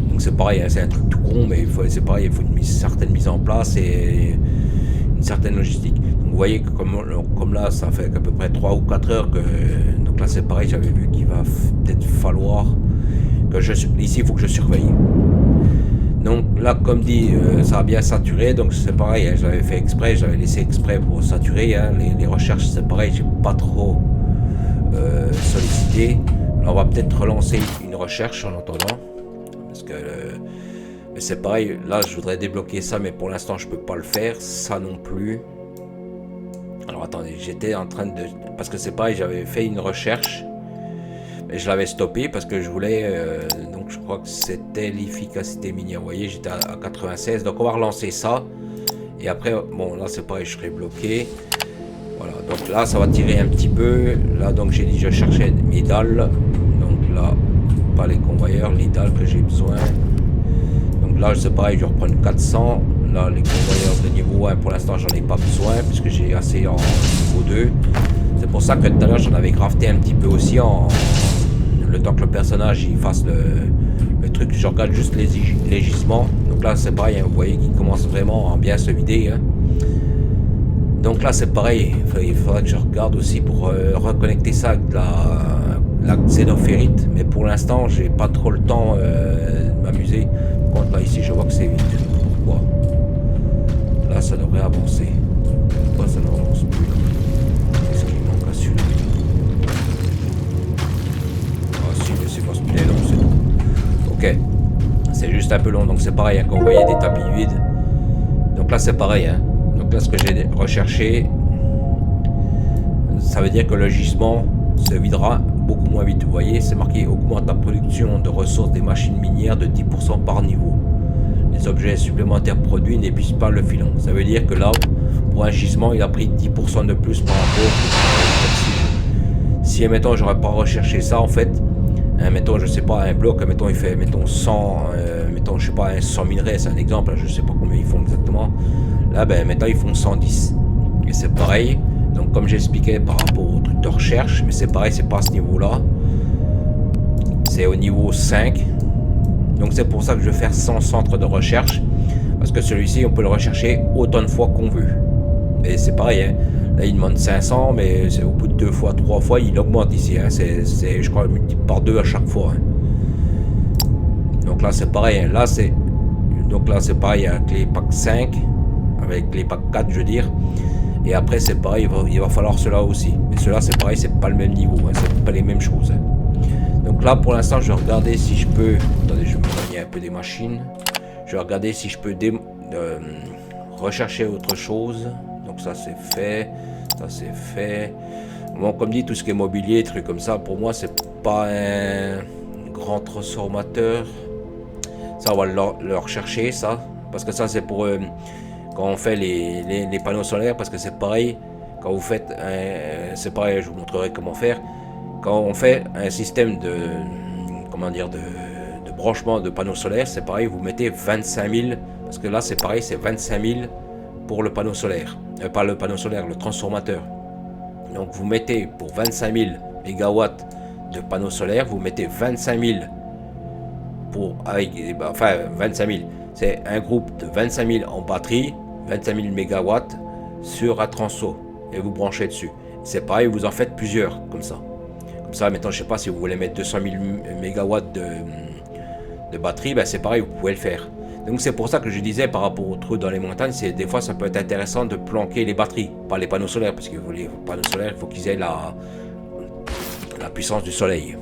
Donc c'est pareil, hein, c'est un truc tout con, mais c'est pareil, il faut une certaine mise en place et une certaine logistique. Donc vous voyez que comme là, ça fait à peu près 3 ou 4 heures que... Donc là c'est pareil, j'avais vu qu'il va peut-être falloir que ici il faut que je surveille. Donc là comme dit, ça a bien saturé, donc c'est pareil, hein, j'avais fait exprès, j'avais laissé exprès pour saturer, hein, les recherches c'est pareil, j'ai pas trop sollicité. Là on va peut-être relancer une recherche en attendant. Parce que c'est pareil, là je voudrais débloquer ça, mais pour l'instant je peux pas le faire, ça non plus. Alors attendez, j'étais en train de... Parce que c'est pareil, j'avais fait une recherche, mais je l'avais stoppé parce que je voulais... donc je crois que c'était l'efficacité minière, vous voyez, j'étais à 96, donc on va relancer ça. Et après, bon là c'est pareil, je serai bloqué. Voilà, donc là ça va tirer un petit peu. Là donc j'ai dit je cherchais mes dalles. Donc là... pas les convoyeurs, les dalles que j'ai besoin. Donc là c'est pareil, je vais reprendre 400. Là les convoyeurs de niveau 1 pour l'instant j'en ai pas besoin puisque j'ai assez en niveau 2. C'est pour ça que tout à l'heure j'en avais crafté un petit peu aussi en le temps que le personnage il fasse le truc. je regarde juste les gisements. Donc là c'est pareil, hein, vous voyez qu'il commence vraiment à bien se vider. Hein. Donc là c'est pareil, il faudra que je regarde aussi pour reconnecter ça avec la xénophérite. Mais pour l'instant j'ai pas trop le temps de m'amuser. Par contre là ici je vois que c'est vide. Pourquoi? Là ça devrait avancer. Pourquoi ça n'avance plus? Qu'est-ce qu'il manque à celui-là? Ah si, mais c'est pas ce qu'il est long, c'est tout. Ok. C'est juste un peu long, donc c'est pareil, hein, quand vous voyez des tapis vides. Donc là c'est pareil, hein. Donc là ce que j'ai recherché, ça veut dire que le gisement se videra beaucoup moins vite. Vous voyez, c'est marqué augmente la production de ressources des machines minières de 10% par niveau. Les objets supplémentaires produits n'épuisent pas le filon. Ça veut dire que là, pour un gisement, il a pris 10% de plus par rapport si mettons j'aurais pas recherché ça en fait, mettons je sais pas un bloc, mettons il fait mettons 100, mettons je sais pas un 100 minerais, c'est un exemple, je sais pas combien ils font exactement. Là ben maintenant ils font 110 et c'est pareil. Donc comme j'expliquais par rapport au truc de recherche, mais c'est pareil, c'est pas à ce niveau là, c'est au niveau 5. Donc c'est pour ça que je vais faire 100 centres de recherche, parce que celui-ci on peut le rechercher autant de fois qu'on veut. Mais c'est pareil, hein. Là il demande 500, mais c'est au bout de 2 fois, 3 fois il augmente ici, hein. C'est je crois multiplié par 2 à chaque fois, hein. Donc là c'est pareil, hein. Là c'est pareil avec les packs 5, avec les packs 4 je veux dire. Et après c'est pareil, il va falloir cela aussi. Mais cela c'est pareil, c'est pas le même niveau, hein. C'est pas les mêmes choses, hein. Donc là pour l'instant je vais regarder si je peux. Attendez, je vais m'éloigner un peu des machines. Je vais regarder si je peux rechercher autre chose. Donc ça c'est fait. Ça c'est fait. Bon, comme dit, tout ce qui est mobilier, trucs comme ça, pour moi c'est pas un grand transformateur. Ça on va le rechercher ça. Parce que ça c'est pour quand on fait les panneaux solaires. Parce que c'est pareil. Quand vous faites c'est pareil, je vous montrerai comment faire. Quand on fait un système de branchement de panneaux solaires, c'est pareil, vous mettez 25 000, parce que là c'est pareil, c'est 25 000 pour le panneau solaire, pas le panneau solaire, le transformateur. Donc vous mettez pour 25 000 mégawatts de panneaux solaires, vous mettez 25 000 enfin 25 000, c'est un groupe de 25 000 en batterie, 25 000 mégawatts sur un transfo, et vous branchez dessus. C'est pareil, vous en faites plusieurs, comme ça. Comme ça, maintenant, je sais pas si vous voulez mettre 200 000 mégawatts de batterie, ben c'est pareil, vous pouvez le faire. Donc c'est pour ça que je disais par rapport aux trous dans les montagnes, c'est des fois ça peut être intéressant de planquer les batteries, pas les panneaux solaires, parce que les panneaux solaires, il faut qu'ils aient la puissance du soleil.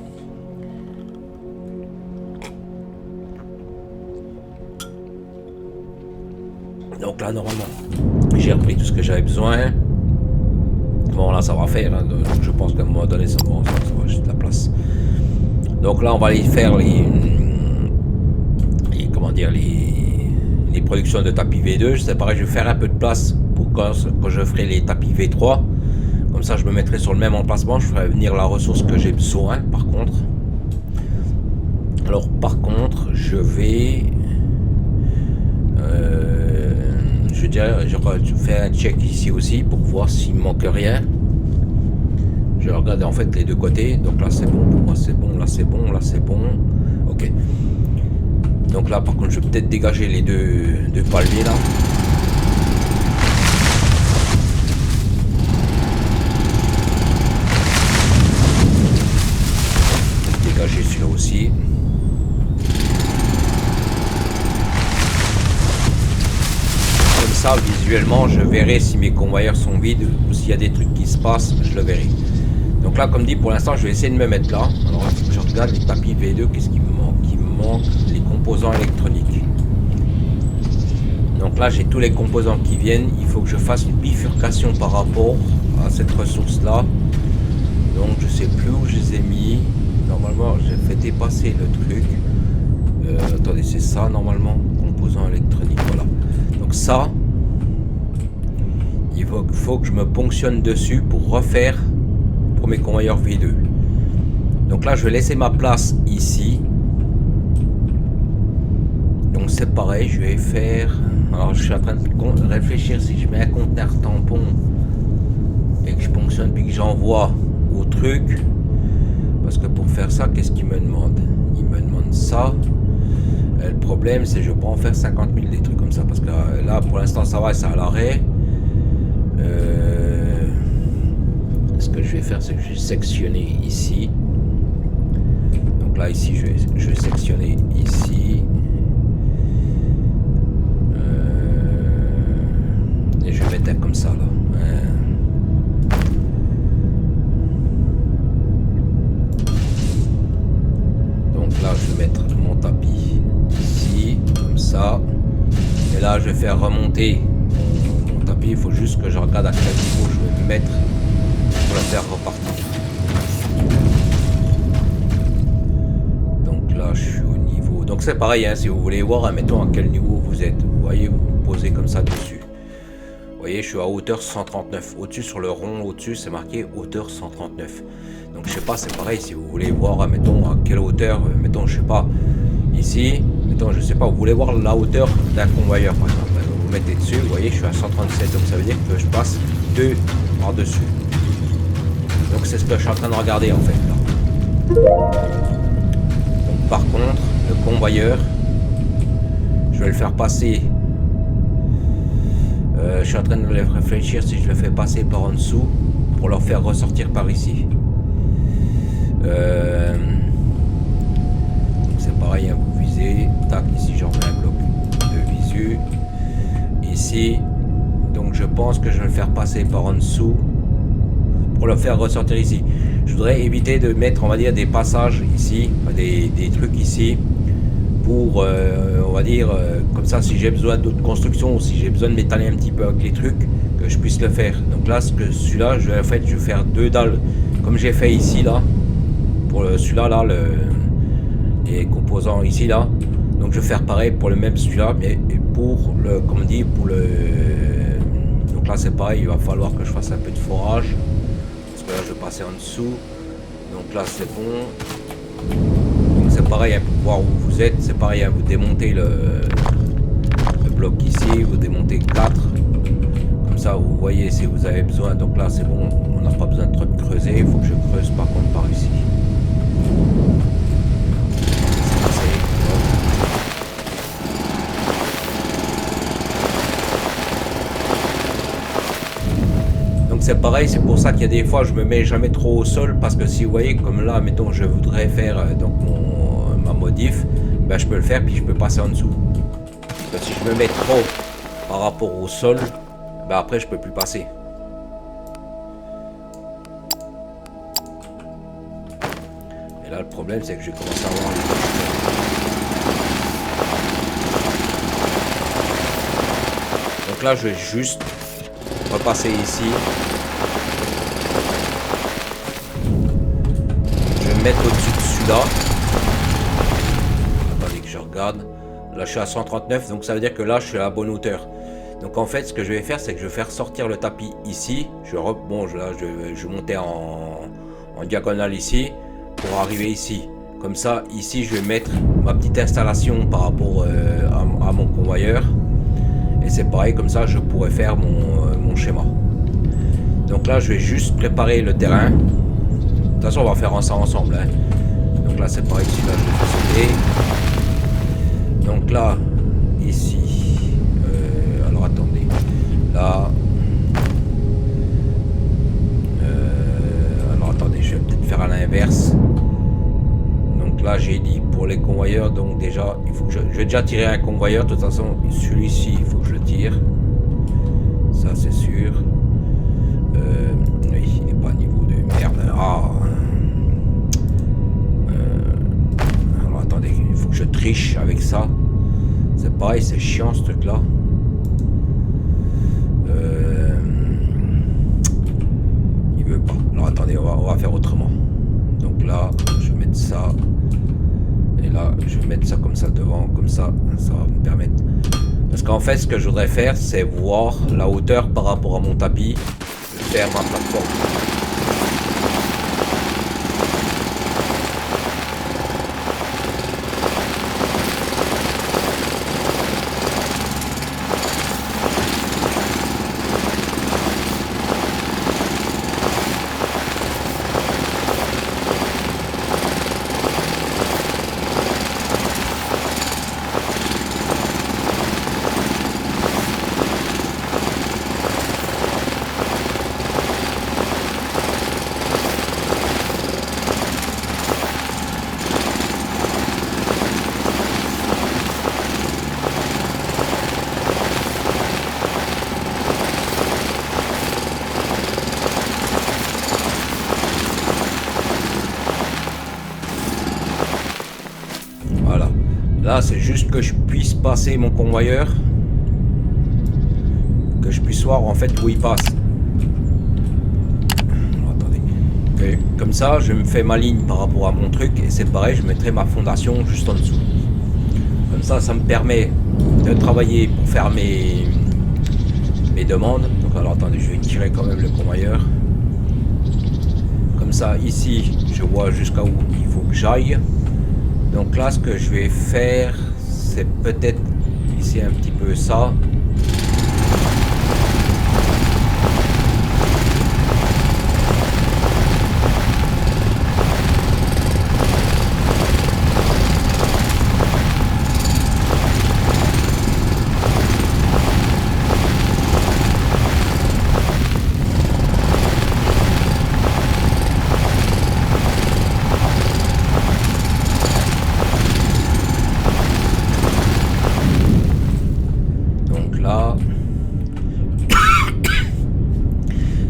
Donc là, normalement, j'ai repris tout ce que j'avais besoin. Bon, là, ça va faire. Hein, donc je pense qu'à un moment donné, ça va juste la place. Donc là, on va aller faire les productions de tapis V2. C'est pareil, je vais faire un peu de place pour quand je ferai les tapis V3. Comme ça, je me mettrai sur le même emplacement. Je ferai venir la ressource que j'ai besoin, par contre. Alors, par contre, je vais... je fais un check ici aussi pour voir s'il me manque rien. Je vais regarder en fait les deux côtés. Donc là c'est bon, pour moi c'est bon, là c'est bon, là c'est bon. Ok. Donc là par contre je vais peut-être dégager les deux paliers là. Dégager celui-là aussi. Ça, visuellement je verrai si mes convoyeurs sont vides ou s'il y a des trucs qui se passent, je le verrai. Donc là comme dit, pour l'instant je vais essayer de me mettre là. Alors il faut que je regarde les tapis V2, qu'est-ce qui me manque? Il me manque les composants électroniques. Donc là j'ai tous les composants qui viennent, il faut que je fasse une bifurcation par rapport à cette ressource là. Donc je sais plus où je les ai mis. Normalement j'ai fait dépasser le truc. Attendez, c'est ça normalement, composants électroniques, voilà. Donc ça, il faut que je me ponctionne dessus pour refaire pour mes convoyeurs V2. Donc là je vais laisser ma place ici. Donc c'est pareil, je vais faire... Alors je suis en train de réfléchir si je mets un conteneur tampon et que je ponctionne puis que j'envoie au truc. Parce que pour faire ça, qu'est-ce qu'il me demande? Il me demande ça. problème, c'est que je peux en faire 50 000 des trucs comme ça. Parce que là, pour l'instant, ça va, c'est à l'arrêt. Ce que je vais faire, c'est que je vais sectionner ici. Donc là, ici, je vais sectionner ici. Et je vais mettre un comme ça, là. Donc là, je vais mettre mon tapis ici, comme ça. Et là, je vais faire remonter mon tapis. Il faut juste que je regarde à quel niveau je vais me mettre pour la faire repartir. Donc là, je suis au niveau. Donc c'est pareil, hein, si vous voulez voir, hein, mettons à quel niveau vous êtes. Vous voyez, vous vous posez comme ça dessus. Vous voyez, je suis à hauteur 139. Au-dessus, sur le rond, au-dessus, c'est marqué hauteur 139. Donc je sais pas, c'est pareil, si vous voulez voir, mettons à quelle hauteur, mettons, je sais pas, ici, mettons, je sais pas, vous voulez voir la hauteur d'un convoyeur, par exemple. Vous vous mettez dessus, vous voyez, je suis à 137, donc ça veut dire que je passe 2 par-dessus. Donc c'est ce que je suis en train de regarder en fait là. Donc par contre, le convoyeur, je vais le faire passer. Je suis en train de réfléchir si je le fais passer par en dessous pour le faire ressortir par ici. C'est pareil, hein, vous visez. Tac, ici je remets un bloc de visu. Ici, donc je pense que je vais le faire passer par en dessous pour le faire ressortir ici. Je voudrais éviter de mettre, on va dire, des passages ici, des trucs ici, pour, on va dire, comme ça, si j'ai besoin d'autres constructions, ou si j'ai besoin de m'étaler un petit peu avec les trucs, que je puisse le faire. Donc là, celui-là, je vais faire 2 dalles, comme j'ai fait ici, là, pour celui-là, là, les composants ici, là. Donc je vais faire pareil pour le même celui-là, mais pour le, comme on dit, pour le... Donc là, c'est pareil, il va falloir que je fasse un peu de forage. Là je vais passer en dessous, donc là c'est bon. Donc c'est pareil, hein, pour voir où vous êtes, c'est pareil, hein, vous démontez le bloc ici, vous démontez 4, comme ça vous voyez si vous avez besoin. Donc là c'est bon, on n'a pas besoin de trop de creuser, il faut que je creuse par contre par ici. C'est pareil, c'est pour ça qu'il y a des fois je me mets jamais trop au sol, parce que si vous voyez comme là, mettons je voudrais faire donc ma modif, ben je peux le faire puis je peux passer en dessous. Donc, si je me mets trop par rapport au sol, ben après je peux plus passer. Et là le problème c'est que je commence à avoir les poches. Donc là je vais juste repasser ici. Je vais me mettre au-dessus de celui-là. Attendez que je regarde. Là je suis à 139, donc ça veut dire que là je suis à la bonne hauteur. Donc en fait ce que je vais faire, c'est que je vais faire sortir le tapis ici. Je vais monter en diagonale ici pour arriver ici. Comme ça, ici je vais mettre ma petite installation par rapport à mon convoyeur. Et c'est pareil, comme ça je pourrais faire mon schéma. Donc là je vais juste préparer le terrain. De toute façon on va faire ça ensemble, hein. Donc là c'est pareil, celui-là je vais faire sauter. Donc là, ici, alors attendez, là, alors attendez, je vais peut-être faire à l'inverse. Donc là j'ai dit pour les convoyeurs, donc déjà il faut que je vais déjà tirer un convoyeur. De toute façon celui-ci il faut que je le tire, ça c'est sûr. Oui, il n'est pas à niveau de merde. Alors attendez, il faut que je triche avec ça. C'est pareil, c'est chiant ce truc là. Il veut pas. Alors attendez, on va faire autrement. Donc là je vais mettre ça. Et là, je vais mettre ça comme ça devant, comme ça va me permettre. Parce qu'en fait, ce que je voudrais faire, c'est voir la hauteur par rapport à mon tapis, faire ma plateforme. là, c'est juste que je puisse passer mon convoyeur, que je puisse voir en fait où il passe. Alors, attendez. Et comme ça, je me fais ma ligne par rapport à mon truc, et c'est pareil, je mettrai ma fondation juste en dessous. Comme ça me permet de travailler pour faire mes demandes. Donc alors attendez, je vais tirer quand même le convoyeur. Comme ça, ici, je vois jusqu'à où il faut que j'aille. Donc là, ce que je vais faire, c'est peut-être ici un petit peu ça.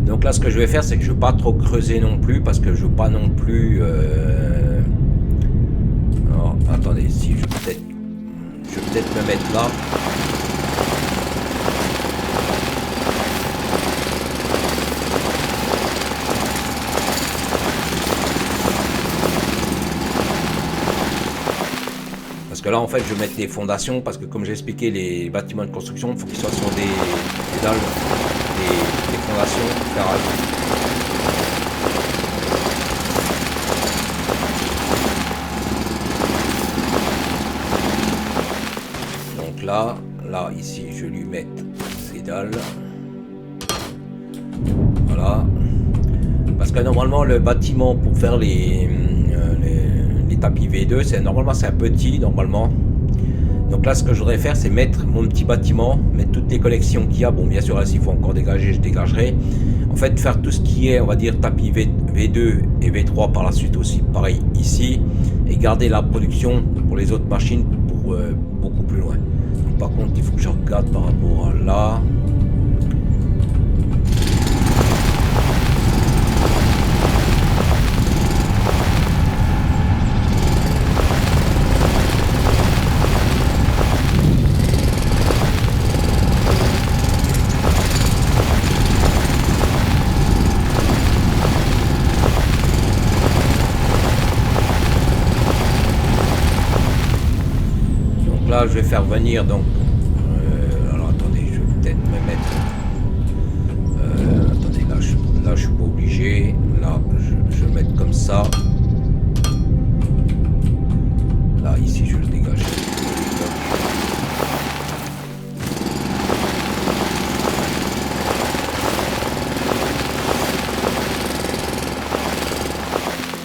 Donc là, ce que je vais faire, c'est que je ne veux pas trop creuser non plus, parce que je veux pas non plus... Alors, attendez, si je vais peut-être me mettre là. Parce que là, en fait, je vais mettre des fondations, parce que comme j'ai expliqué, les bâtiments de construction, il faut qu'ils soient sur des dalles, des fondations ferrailles. Donc là, ici, je vais lui mettre ces dalles. Voilà. Parce que normalement, le bâtiment pour faire les tapis V2, normalement c'est un petit normalement. Donc là, ce que je voudrais faire, c'est mettre mon petit bâtiment, mettre toutes les connexions qu'il y a. Bon, bien sûr, là, s'il faut encore dégager, je dégagerai. En fait, faire tout ce qui est, on va dire, tapis V2 et V3 par la suite aussi, pareil ici, et garder la production pour les autres machines pour beaucoup plus loin. Donc, par contre, il faut que je regarde par rapport à là. Là, je vais faire venir donc. Alors attendez, je vais peut-être me mettre. Attendez, là, je suis pas obligé. Là, je vais mettre comme ça. Là, ici, je le dégage.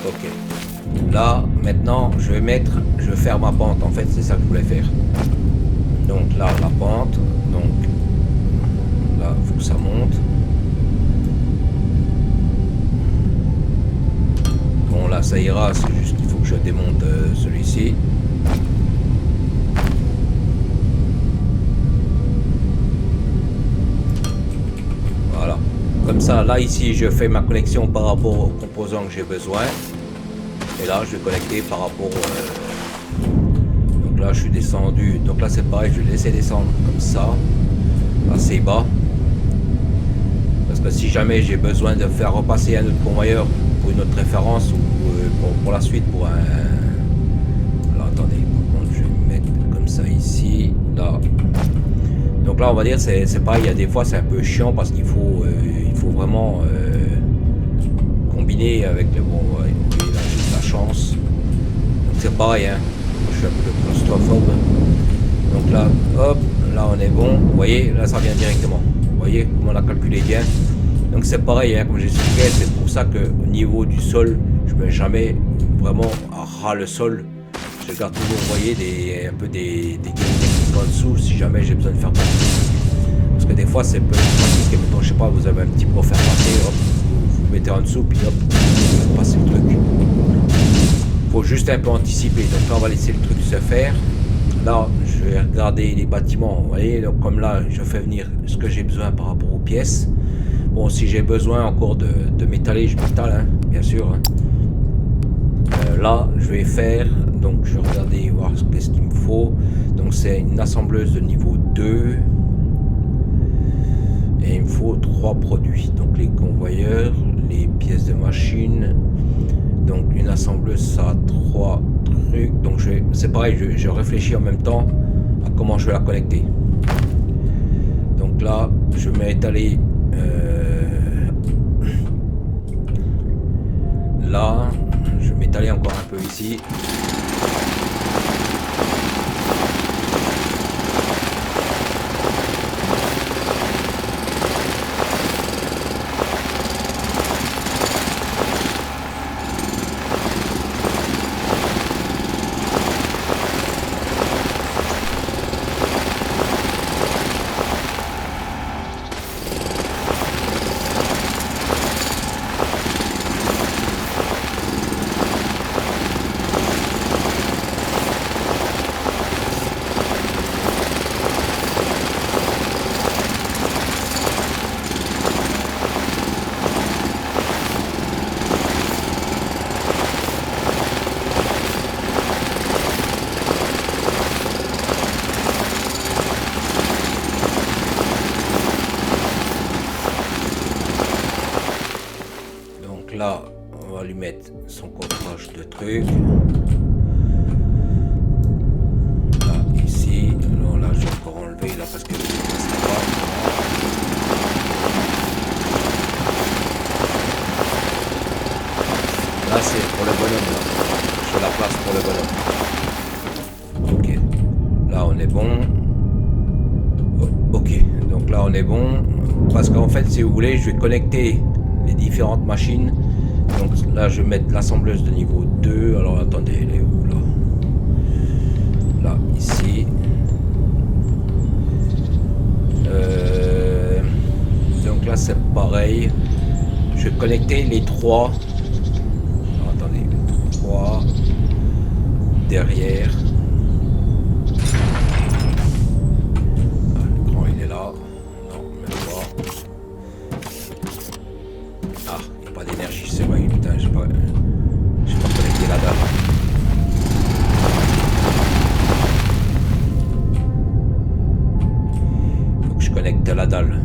Ok. Là, maintenant, je vais faire ma pente, en fait, c'est ça que je voulais faire. Donc là, la pente, donc là, il faut que ça monte. Bon, là, ça ira, c'est juste qu'il faut que je démonte celui-ci. Voilà. Comme ça, là, ici, je fais ma connexion par rapport aux composants que j'ai besoin. Et là, je vais connecter par rapport... Donc là, je suis descendu. Donc là, c'est pareil, je vais laisser descendre comme ça, assez bas. Parce que si jamais j'ai besoin de faire repasser un autre convoyeur pour une autre référence ou pour la suite, pour un... Alors, attendez, par contre, je vais me mettre comme ça ici, là. Donc là, on va dire, c'est pareil, il y a des fois, c'est un peu chiant parce qu'il faut vraiment combiner avec le... Bon, ouais, la chance. Donc c'est pareil, hein. Je suis un peu claustrophobe. Donc là, hop, là on est bon. Vous voyez, là ça vient directement. Vous voyez comment on a calculé bien. Donc c'est pareil, hein, comme j'expliquais, c'est pour ça que au niveau du sol, je ne mets jamais vraiment à ras le sol. Je garde toujours, vous voyez, un peu des techniques en dessous si jamais j'ai besoin de faire passer. Parce que des fois c'est peu pratique. Et mettons, je sais pas, vous avez un petit pour faire passer, hop, vous mettez en dessous, puis hop, vous faites passer le truc. Faut juste un peu anticiper. Donc là, on va laisser le truc se faire. Là, je vais regarder les bâtiments. Vous voyez, donc comme là, je fais venir ce que j'ai besoin par rapport aux pièces. Bon, si j'ai besoin encore de métaller, je métale, hein, bien sûr. Hein. Là, je vais faire, donc je vais regarder voir qu'est-ce qu'il me faut. Donc c'est une assembleuse de niveau 2 et il me faut 3 produits. Donc les convoyeurs, les pièces de machine. Donc une assembleuse, ça a 3 trucs. Donc c'est pareil, je réfléchis en même temps à comment je vais la connecter. Donc là, je vais m'étaler là. Je vais m'étaler encore un peu ici. Là, on va lui mettre son coffrage de trucs. Là, ici. Alors là, je vais encore enlever là parce que là, c'est pour le bonhomme. Là. J'ai la place pour le bonhomme. Ok. Là, on est bon. Oh, ok. Donc là, on est bon. Parce qu'en fait, si vous voulez, je vais connecter les différentes machines. Donc là je vais mettre l'assembleuse de niveau 2. Alors attendez, elle est où là? Là, ici. Donc là c'est pareil. Je vais connecter les 3. Alors, attendez, 3 derrière. L'écran il est là. Non, même pas. Ah, il n'y a pas d'énergie, c'est vrai, putain, j'ai pas connecté la dalle. Faut que je connecte la dalle.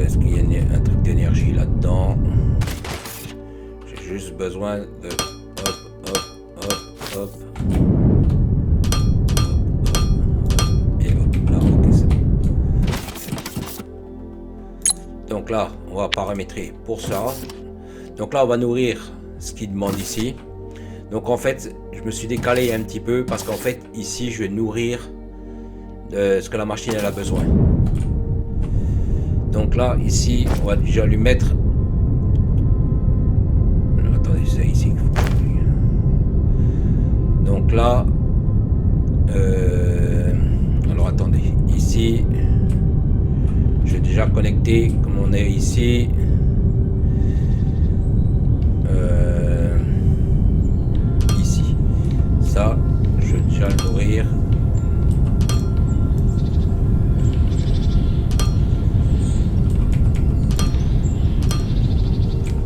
Est-ce qu'il y a un truc d'énergie là-dedans? J'ai juste besoin de... Hop, hop, hop, hop. Donc là, on va paramétrer pour ça. Donc là, on va nourrir ce qu'il demande ici. Donc en fait, je me suis décalé un petit peu parce qu'en fait, ici, je vais nourrir ce que la machine elle a besoin. Donc là, ici, on va déjà lui mettre... Attendez, c'est ici qu'il faut... Donc là... Alors attendez, ici... Je vais déjà connecter comme on est ici. Ici. Ça, je vais déjà le nourrir.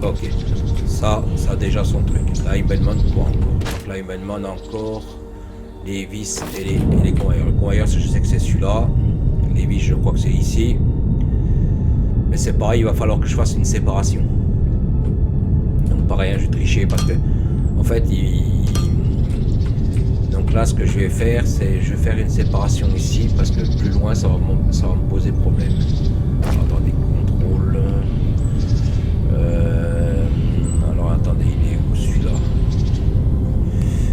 Ok. Ça a déjà son truc. Là, il me demande quoi encore? Donc là, il me demande encore les vis et les convoyeurs. Le convoyeur, je sais que c'est celui-là. Les vis, je crois que c'est ici. Mais c'est pareil, il va falloir que je fasse une séparation. Donc pareil, je vais tricher parce que en fait, donc là, ce que je vais faire, c'est je vais faire une séparation ici parce que plus loin, ça va me poser problème. Alors, attendez, contrôle. Alors attendez, il est où celui-là?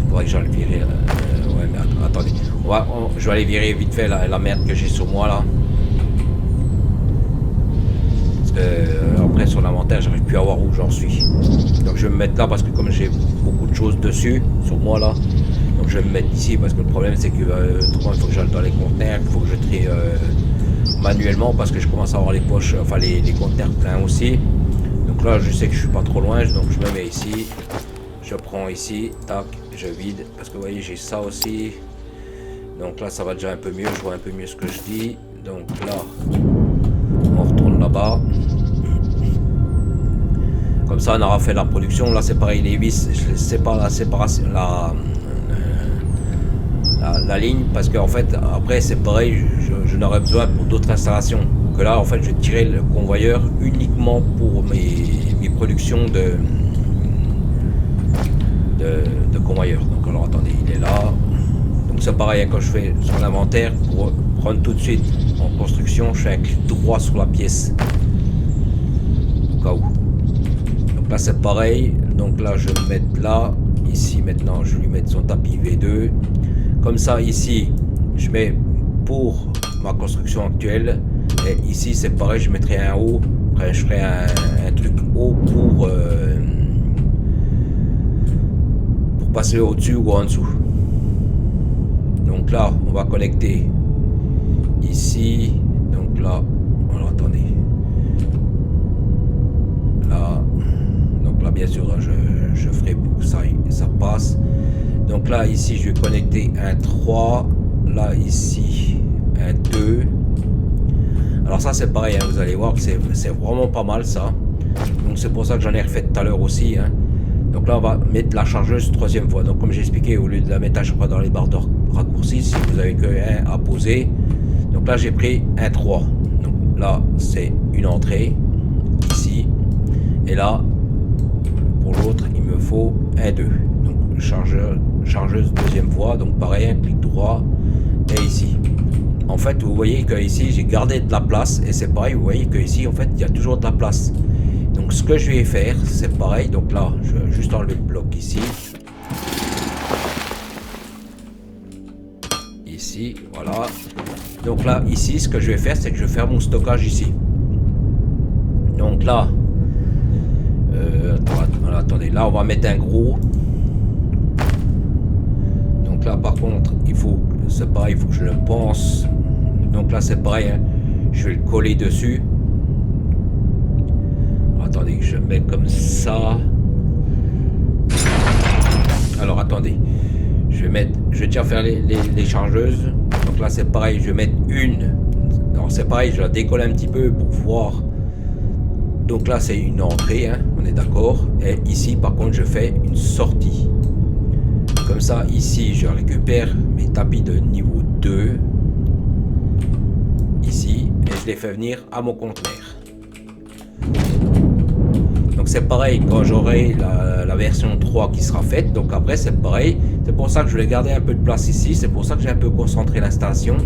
Il faudrait que j'aille le virer. Ouais, mais attendez, je vais aller virer vite fait la merde que j'ai sur moi là. Après sur l'inventaire j'arrive plus à voir où j'en suis, donc je vais me mettre là parce que comme j'ai beaucoup de choses dessus sur moi là, donc je vais me mettre ici parce que le problème c'est que il faut que j'aille dans les conteneurs, il faut que je trie manuellement parce que je commence à avoir les poches, enfin les conteneurs pleins aussi. Donc là je sais que je suis pas trop loin, donc je me mets ici, je prends ici, tac, je vide parce que vous voyez j'ai ça aussi. Donc là ça va déjà un peu mieux, je vois un peu mieux ce que je dis. Donc là on retourne là-bas. Comme ça, on aura fait la production. Là, c'est pareil, les vis, je les sépare la séparation, la ligne, parce qu'en fait, après, c'est pareil, je n'aurai besoin pour d'autres installations. Que là, en fait, je vais tirer le convoyeur uniquement pour mes productions de convoyeur. Donc, alors, attendez, il est là. Donc, c'est pareil, quand je fais sur l'inventaire, pour prendre tout de suite en construction, je fais un clic droit sur la pièce. Au cas où. Donc là, c'est pareil. Donc là, je vais le mettre là. Ici, maintenant, je vais lui mettre son tapis V2. Comme ça, ici, je mets pour ma construction actuelle. Et ici, c'est pareil, je mettrai un haut. Après, je ferai un truc haut pour passer au-dessus ou en dessous. Donc là, on va connecter ici. Donc là, alors attendez. Là, donc là, bien sûr, je ferai pour que ça passe. Donc là, ici, je vais connecter un 3. Là, ici, un 2. Alors ça, c'est pareil, hein, vous allez voir que c'est vraiment pas mal, ça. Donc c'est pour ça que j'en ai refait tout à l'heure aussi. Hein. Donc là, on va mettre la chargeuse troisième fois. Donc comme j'ai expliqué, au lieu de la mettre à chaque fois dans les barres de raccourci, si vous avez que un à poser. Donc là, j'ai pris un 3. Donc là, c'est une entrée, ici. Et là, pour l'autre, il me faut un 2. Donc chargeuse deuxième fois. Donc pareil, un clic droit. Et ici. En fait, vous voyez que ici j'ai gardé de la place. Et c'est pareil, vous voyez que ici en fait, il y a toujours de la place. Donc ce que je vais faire, c'est pareil. Donc là, je vais juste enlever le bloc ici. Ici, voilà. Donc là, ici, ce que je vais faire, c'est que je vais faire mon stockage ici. Donc là, attendez, là on va mettre un gros. Donc là par contre il faut, c'est pareil, il faut que je le pense. Donc là c'est pareil, hein, je vais le coller dessus. Attendez que je mets comme ça. Alors attendez, je vais déjà faire les chargeuses. Donc là c'est pareil, je vais mettre une. Alors c'est pareil, je la décolle un petit peu pour voir. Donc là c'est une entrée, hein, on est d'accord. Et ici par contre je fais une sortie. Comme ça ici je récupère mes tapis de niveau 2. Ici. Et je les fais venir à mon conteneur. Donc c'est pareil quand j'aurai la version 3 qui sera faite. Donc après c'est pareil. C'est pour ça que je vais garder un peu de place ici. C'est pour ça que j'ai un peu concentré l'installation.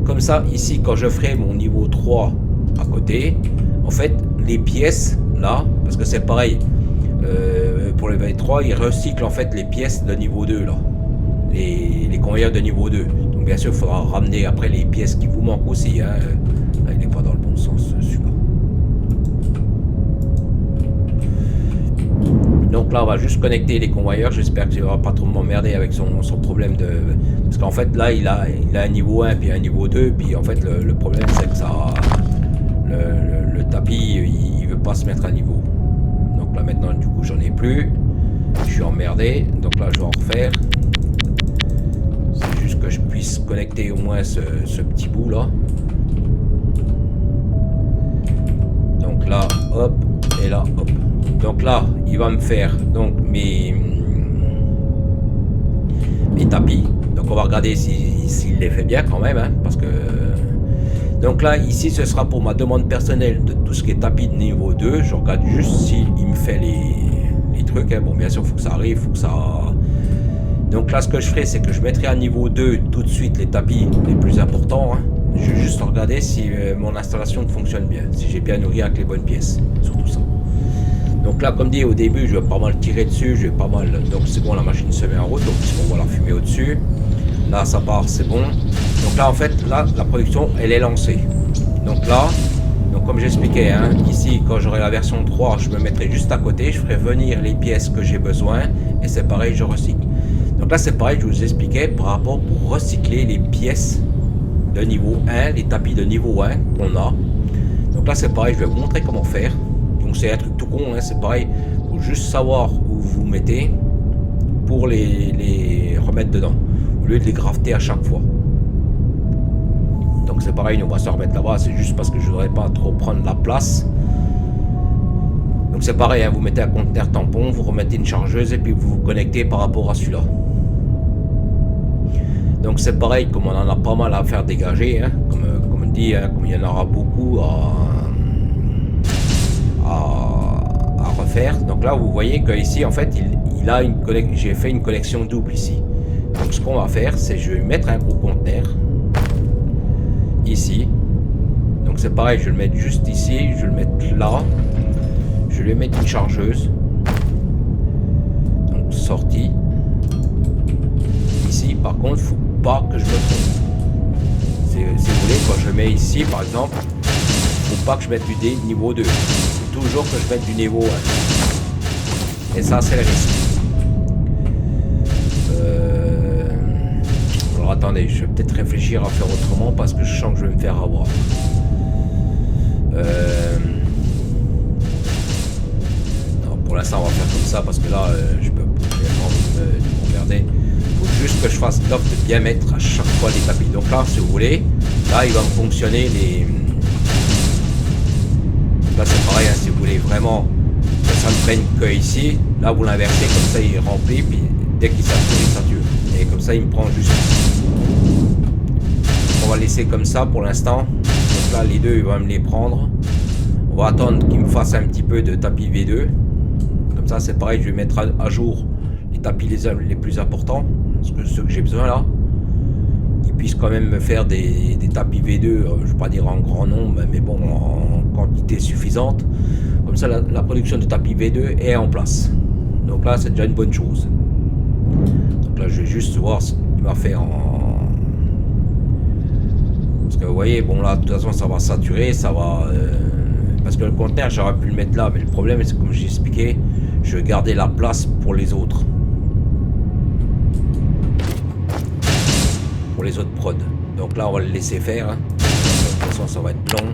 Comme ça ici quand je ferai mon niveau 3 à côté. En fait, les pièces là, parce que c'est pareil, pour les V3, ils recyclent en fait les pièces de niveau 2 là, les convoyeurs de niveau 2. Donc bien sûr, il faudra ramener après les pièces qui vous manquent aussi. Hein. Là, il n'est pas dans le bon sens, celui-là. Donc là, on va juste connecter les convoyeurs. J'espère qu'il ne va pas trop m'emmerder avec son problème de... Parce qu'en fait, là, il a un niveau 1 puis un niveau 2. Puis en fait, le problème, c'est que ça... Le tapis il veut pas se mettre à niveau. Donc là maintenant du coup j'en ai plus. Je suis emmerdé. Donc là je vais en refaire. C'est juste que je puisse connecter au moins ce petit bout là. Donc là hop et là hop. Donc là il va me faire donc mes tapis. Donc on va regarder s'il les fait bien quand même, hein, parce que donc là, ici, ce sera pour ma demande personnelle de tout ce qui est tapis de niveau 2. Je regarde juste s'il me fait les trucs. Hein. Bon, bien sûr, il faut que ça arrive, faut que ça... Donc là, ce que je ferai, c'est que je mettrai à niveau 2 tout de suite les tapis les plus importants. Hein. Je vais juste regarder si mon installation fonctionne bien, si j'ai bien nourri avec les bonnes pièces, surtout ça. Donc là, comme dit au début, je vais pas mal tirer dessus, je vais pas mal... Donc c'est bon, la machine se met en route, donc on va la fumer au-dessus. Là ça part, c'est bon. Donc là en fait, là la production elle est lancée. Donc là, donc comme j'expliquais, hein, ici quand j'aurai la version 3, je me mettrai juste à côté, je ferai venir les pièces que j'ai besoin et c'est pareil, je recycle. Donc là c'est pareil, je vous expliquais par rapport pour recycler les pièces de niveau 1, les tapis de niveau 1 qu'on a. Donc là c'est pareil, je vais vous montrer comment faire. Donc c'est un truc tout con, hein, c'est pareil, faut juste savoir où vous mettez pour les remettre dedans. Au lieu de les grafter à chaque fois. Donc c'est pareil, on va se remettre là-bas, c'est juste parce que je ne voudrais pas trop prendre la place. Donc c'est pareil, hein, vous mettez un conteneur tampon, vous remettez une chargeuse et puis vous vous connectez par rapport à celui-là. Donc c'est pareil, comme on en a pas mal à faire dégager, hein, comme on dit, hein, comme il y en aura beaucoup à refaire. Donc là vous voyez que ici en fait il a j'ai fait une connexion double ici. Donc ce qu'on va faire, c'est je vais mettre un gros conteneur ici. Donc c'est pareil, je vais le mettre juste ici, je vais le mettre là. Je vais mettre une chargeuse. Donc sortie. Ici par contre, faut pas que je me trompe. Si vous voulez, quand je mets ici par exemple, faut pas que je mette du niveau 2. Faut toujours que je mette du niveau 1. Et ça c'est le risque. Alors attendez, je vais peut-être réfléchir à faire autrement parce que je sens que je vais me faire avoir. Non, pour l'instant on va faire comme ça parce que là je peux regarder. Il faut juste que je fasse l'offre de bien mettre à chaque fois les tapis. Donc là si vous voulez, là il va me fonctionner les. Là c'est pareil, hein, si vous voulez vraiment que ça ne prenne que ici, là vous l'inversez comme ça il remplit, puis dès qu'il sature, il sature. Et comme ça il me prend juste. On va laisser comme ça pour l'instant. Donc là les deux il va me les prendre. On va attendre qu'il me fasse un petit peu de tapis V2. Comme ça c'est pareil, je vais mettre à jour les tapis les plus importants, ceux que j'ai besoin là. Ils puissent quand même me faire des tapis V2, je ne vais pas dire en grand nombre, mais bon en quantité suffisante. Comme ça la production de tapis V2 est en place. Donc là c'est déjà une bonne chose. Donc là je vais juste voir ce qu'il m'a fait en... Parce que vous voyez, bon là de toute façon ça va saturer, ça va... Parce que le conteneur j'aurais pu le mettre là, mais le problème c'est comme j'ai expliqué, je vais garder la place pour les autres. Pour les autres prods. Donc là on va le laisser faire. Hein. De toute façon ça va être long.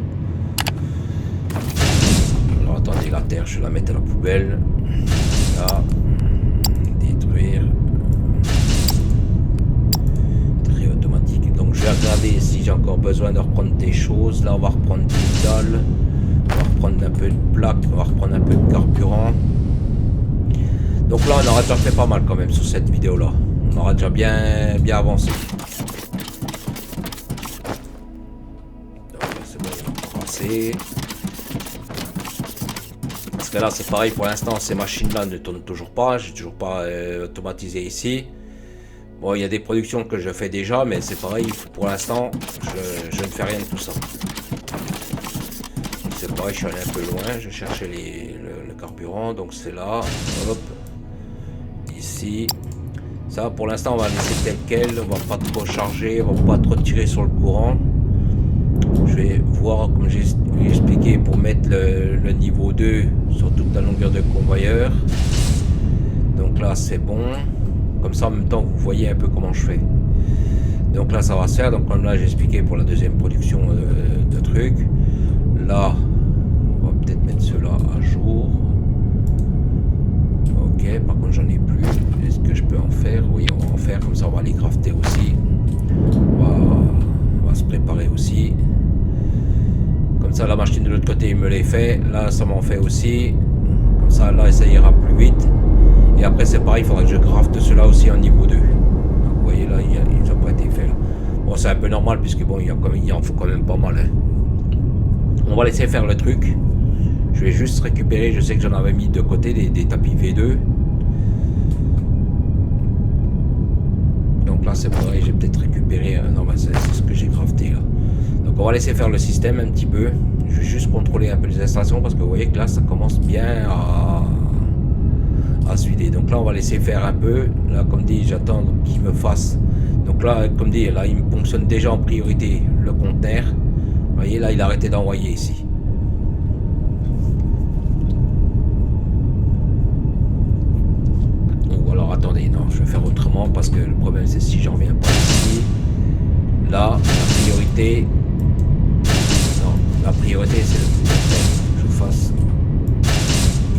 Alors attendez, la terre je vais la mettre à la poubelle. Là. Détruire. Très automatique. Donc je vais regarder si j'ai encore besoin de reprendre des choses. Là on va reprendre des dalles. On va reprendre un peu de plaque. On va reprendre un peu de carburant. Donc là on aura déjà fait pas mal quand même sur cette vidéo là. On aura déjà bien avancé. Parce que là c'est pareil pour l'instant, ces machines là ne tournent toujours pas, j'ai toujours pas automatisé ici. Bon il y a des productions que je fais déjà, mais c'est pareil, pour l'instant je ne fais rien de tout ça. C'est pareil, je suis allé un peu loin, je cherchais le carburant, donc c'est là, hop, ici. Ça pour l'instant on va laisser tel quel, on va pas trop charger, on va pas trop tirer sur le courant. Je vais voir, comme j'ai expliqué, pour mettre le niveau 2 sur toute la longueur de convoyeur. Donc là c'est bon. Comme ça en même temps vous voyez un peu comment je fais. Donc là ça va se faire. Donc comme là j'ai expliqué pour la deuxième production de trucs. Là on va peut-être mettre cela à jour. Ok, par contre j'en ai plus. Est-ce que je peux en faire? Oui, on va en faire, comme ça on va les crafter aussi. On va se préparer aussi. Comme ça la machine de l'autre côté il me les fait, là ça m'en fait aussi, comme ça là ça ira plus vite. Et après c'est pareil, il faudra que je crafte cela aussi en niveau 2. Donc vous voyez là ils n'ont pas été faits là. Bon c'est un peu normal puisque bon il en faut quand même pas mal. Hein. On va laisser faire le truc. Je vais juste récupérer, je sais que j'en avais mis de côté des tapis V2. Donc là c'est pareil, j'ai peut-être récupéré, non bah, c'est ce que j'ai crafté là. Donc on va laisser faire le système un petit peu. Je vais juste contrôler un peu les installations parce que vous voyez que là ça commence bien à se vider. Donc là on va laisser faire un peu. Là comme dit j'attends qu'il me fasse. Donc là comme dit là il me fonctionne déjà en priorité le conteneur. Vous voyez là il a arrêté d'envoyer ici. Donc alors attendez, non je vais faire autrement parce que le problème c'est si je reviens pas ici. Là la priorité. La priorité c'est le conteneur. Je fasse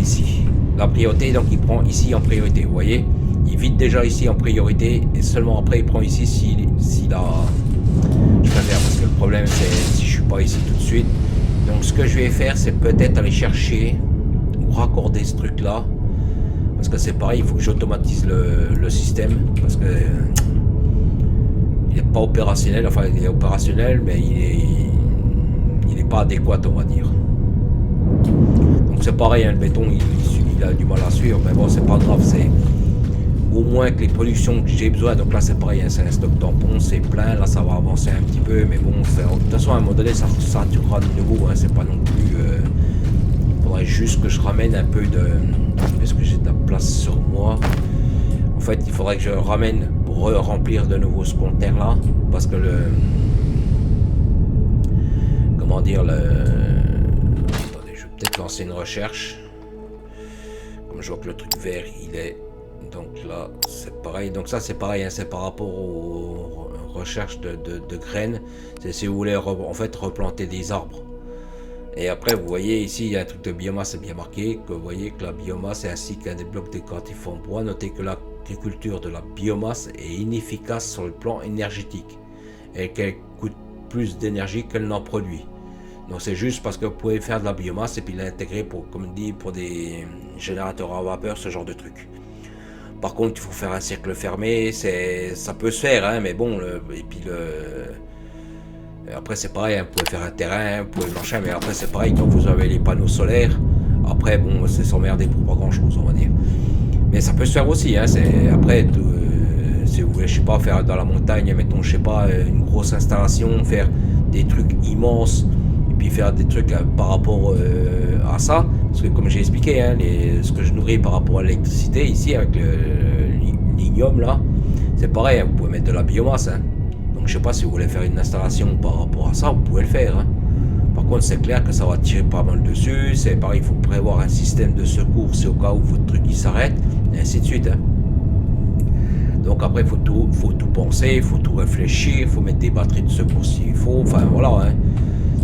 ici. La priorité donc il prend ici en priorité. Vous voyez, il vide déjà ici en priorité et seulement après il prend ici s'il a. Je préfère parce que le problème c'est si je suis pas ici tout de suite. Donc ce que je vais faire c'est peut-être aller chercher nous raccorder ce truc là, parce que c'est pareil, il faut que j'automatise le système, parce que il n'est pas opérationnel, enfin il est opérationnel, mais il est pas adéquat, on va dire. Donc c'est pareil, hein, le béton il a du mal à suivre, mais bon c'est pas grave, c'est au moins que les productions que j'ai besoin. Donc là c'est pareil, hein, c'est un stock tampon, c'est plein, là ça va avancer un petit peu, mais bon, de toute façon à un moment donné ça saturera de nouveau, hein, c'est pas non plus... il faudrait juste que je ramène un peu de... Est-ce que j'ai de la place sur moi? En fait il faudrait que je ramène pour remplir de nouveau ce conteneur là, parce que le... Comment dire, le... Attendez, je vais peut-être lancer une recherche. Comme je vois que le truc vert il est... Donc là c'est pareil, donc ça c'est pareil, hein, c'est par rapport aux recherches de graines, c'est si vous voulez en fait replanter des arbres. Et après vous voyez ici il y a un truc de biomasse, c'est bien marqué, que vous voyez que la biomasse est ainsi qu'un des blocs décoratifs en bois. Notez que l'agriculture de la biomasse est inefficace sur le plan énergétique et qu'elle coûte plus d'énergie qu'elle n'en produit. Donc c'est juste parce que vous pouvez faire de la biomasse et puis l'intégrer pour, comme dit, pour des générateurs à vapeur, ce genre de truc. Par contre, il faut faire un cercle fermé, ça peut se faire, hein, mais bon, et puis après c'est pareil, hein, vous pouvez faire un terrain, vous pouvez machin, mais après c'est pareil, quand vous avez les panneaux solaires, après bon, c'est s'emmerder pour pas grand chose, on va dire. Mais ça peut se faire aussi, hein, après, si vous voulez, je sais pas, faire dans la montagne, mettons, je sais pas, une grosse installation, faire des trucs immenses, et puis faire des trucs par rapport à ça, parce que comme j'ai expliqué, hein, ce que je nourris par rapport à l'électricité ici avec l'ignium là, c'est pareil, hein, vous pouvez mettre de la biomasse, hein. Donc je sais pas si vous voulez faire une installation par rapport à ça, vous pouvez le faire, hein. Par contre c'est clair que ça va tirer pas mal dessus, c'est pareil, il faut prévoir un système de secours si au cas où votre truc il s'arrête, et ainsi de suite, hein. Donc après il faut tout penser, il faut tout réfléchir, il faut mettre des batteries de secours s'il faut, enfin voilà, hein.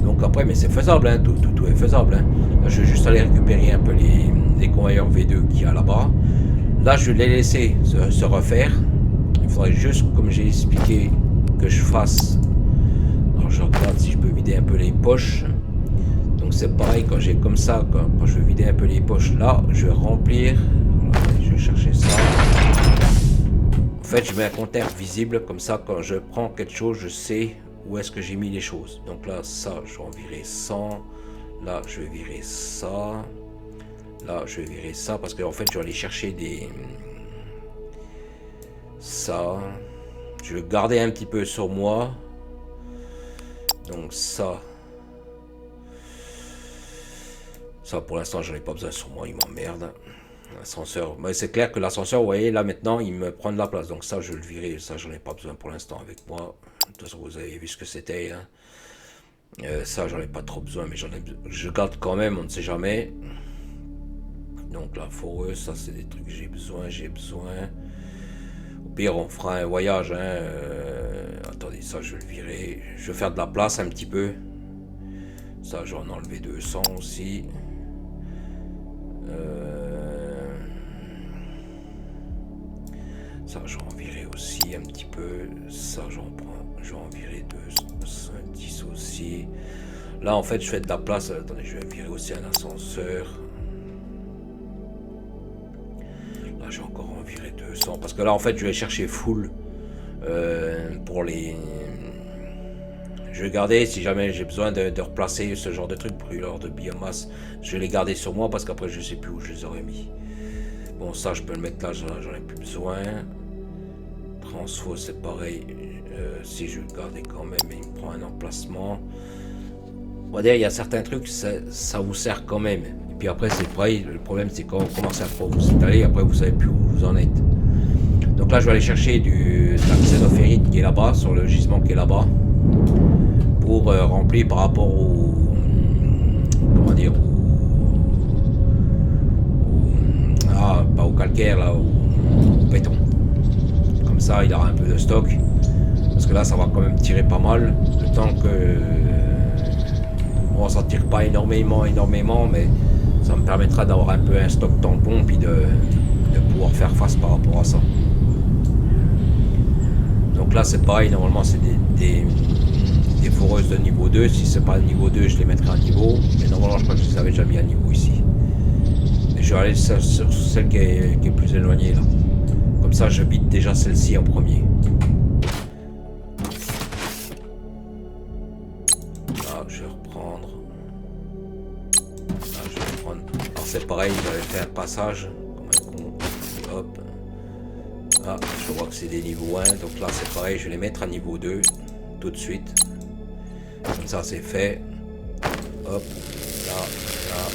Donc après, mais c'est faisable, hein, tout est faisable, hein. Là, je vais juste aller récupérer un peu les convoyeurs V2 qu'il y a là-bas. Là, je vais les laisser se refaire. Il faudrait juste, comme j'ai expliqué, que je fasse... Alors, je regarde si je peux vider un peu les poches. Donc, c'est pareil, quand j'ai comme ça, quand je vais vider un peu les poches, là, je vais remplir. Voilà, je vais chercher ça. En fait, je mets un compteur visible, comme ça, quand je prends quelque chose, je sais où est-ce que j'ai mis les choses. Donc là, ça, je vais en virer 100. Là, je vais virer ça. Là, je vais virer ça, parce qu'en fait, je vais aller chercher des... Ça. Je vais garder un petit peu sur moi. Donc ça. Ça, pour l'instant, j'en ai pas besoin sur moi, il m'emmerde. L'ascenseur. Mais c'est clair que l'ascenseur, vous voyez, là, maintenant, il me prend de la place. Donc ça, je vais le virer. Ça, j'en ai pas besoin pour l'instant avec moi. De toute façon, vous avez vu ce que c'était, hein. Ça, j'en ai pas trop besoin, mais je garde quand même, on ne sait jamais. Donc la foreuse, ça c'est des trucs que j'ai besoin. Au pire, on fera un voyage, hein. Attendez, ça je vais le virer. Je vais faire de la place un petit peu. Ça, j'en ai enlevé 200 aussi. Ça, je vais en virer aussi un petit peu. Ça, je vais en virer 10 aussi. Là, en fait, je fais de la place. Attendez, je vais virer aussi un ascenseur. Là, je vais encore en virer 200. Parce que là, en fait, je vais chercher full pour les... Je vais garder, si jamais j'ai besoin de replacer ce genre de truc, brûleur de biomasse, je vais les garder sur moi parce qu'après, je sais plus où je les aurais mis. Bon, ça, je peux le mettre là, j'en ai plus besoin. Transfo, c'est pareil. Si je le gardais quand même, il me prend un emplacement. On va dire, il y a certains trucs, ça vous sert quand même. Et puis après, c'est pareil. Le problème, c'est quand vous commencez à trop vous étaler, après, vous savez plus où vous en êtes. Donc là, je vais aller chercher de la xénophérite qui est là-bas, sur le gisement qui est là-bas, pour remplir par rapport au... Comment dire, pas au calcaire, là, au béton. Comme ça, il aura un peu de stock. Parce que là, ça va quand même tirer pas mal. Le temps que... Bon, ça tire pas énormément, mais ça me permettra d'avoir un peu un stock tampon, puis de pouvoir faire face par rapport à ça. Donc là, c'est pareil, normalement, c'est des foreuses de niveau 2. Si c'est pas niveau 2, je les mettrai à niveau. Mais normalement, je crois que je les avais déjà mis à niveau ici. je vais aller sur celle qui est plus éloignée là. Comme ça, je bite déjà celle-ci en premier. Là, je vais reprendre. Là, je vais reprendre. Alors c'est pareil, j'avais fait un passage. Comme un con. Hop. Là, je vois que c'est des niveaux 1. Donc là, c'est pareil, je vais les mettre à niveau 2. Tout de suite. Comme ça, c'est fait. Hop. Là, là.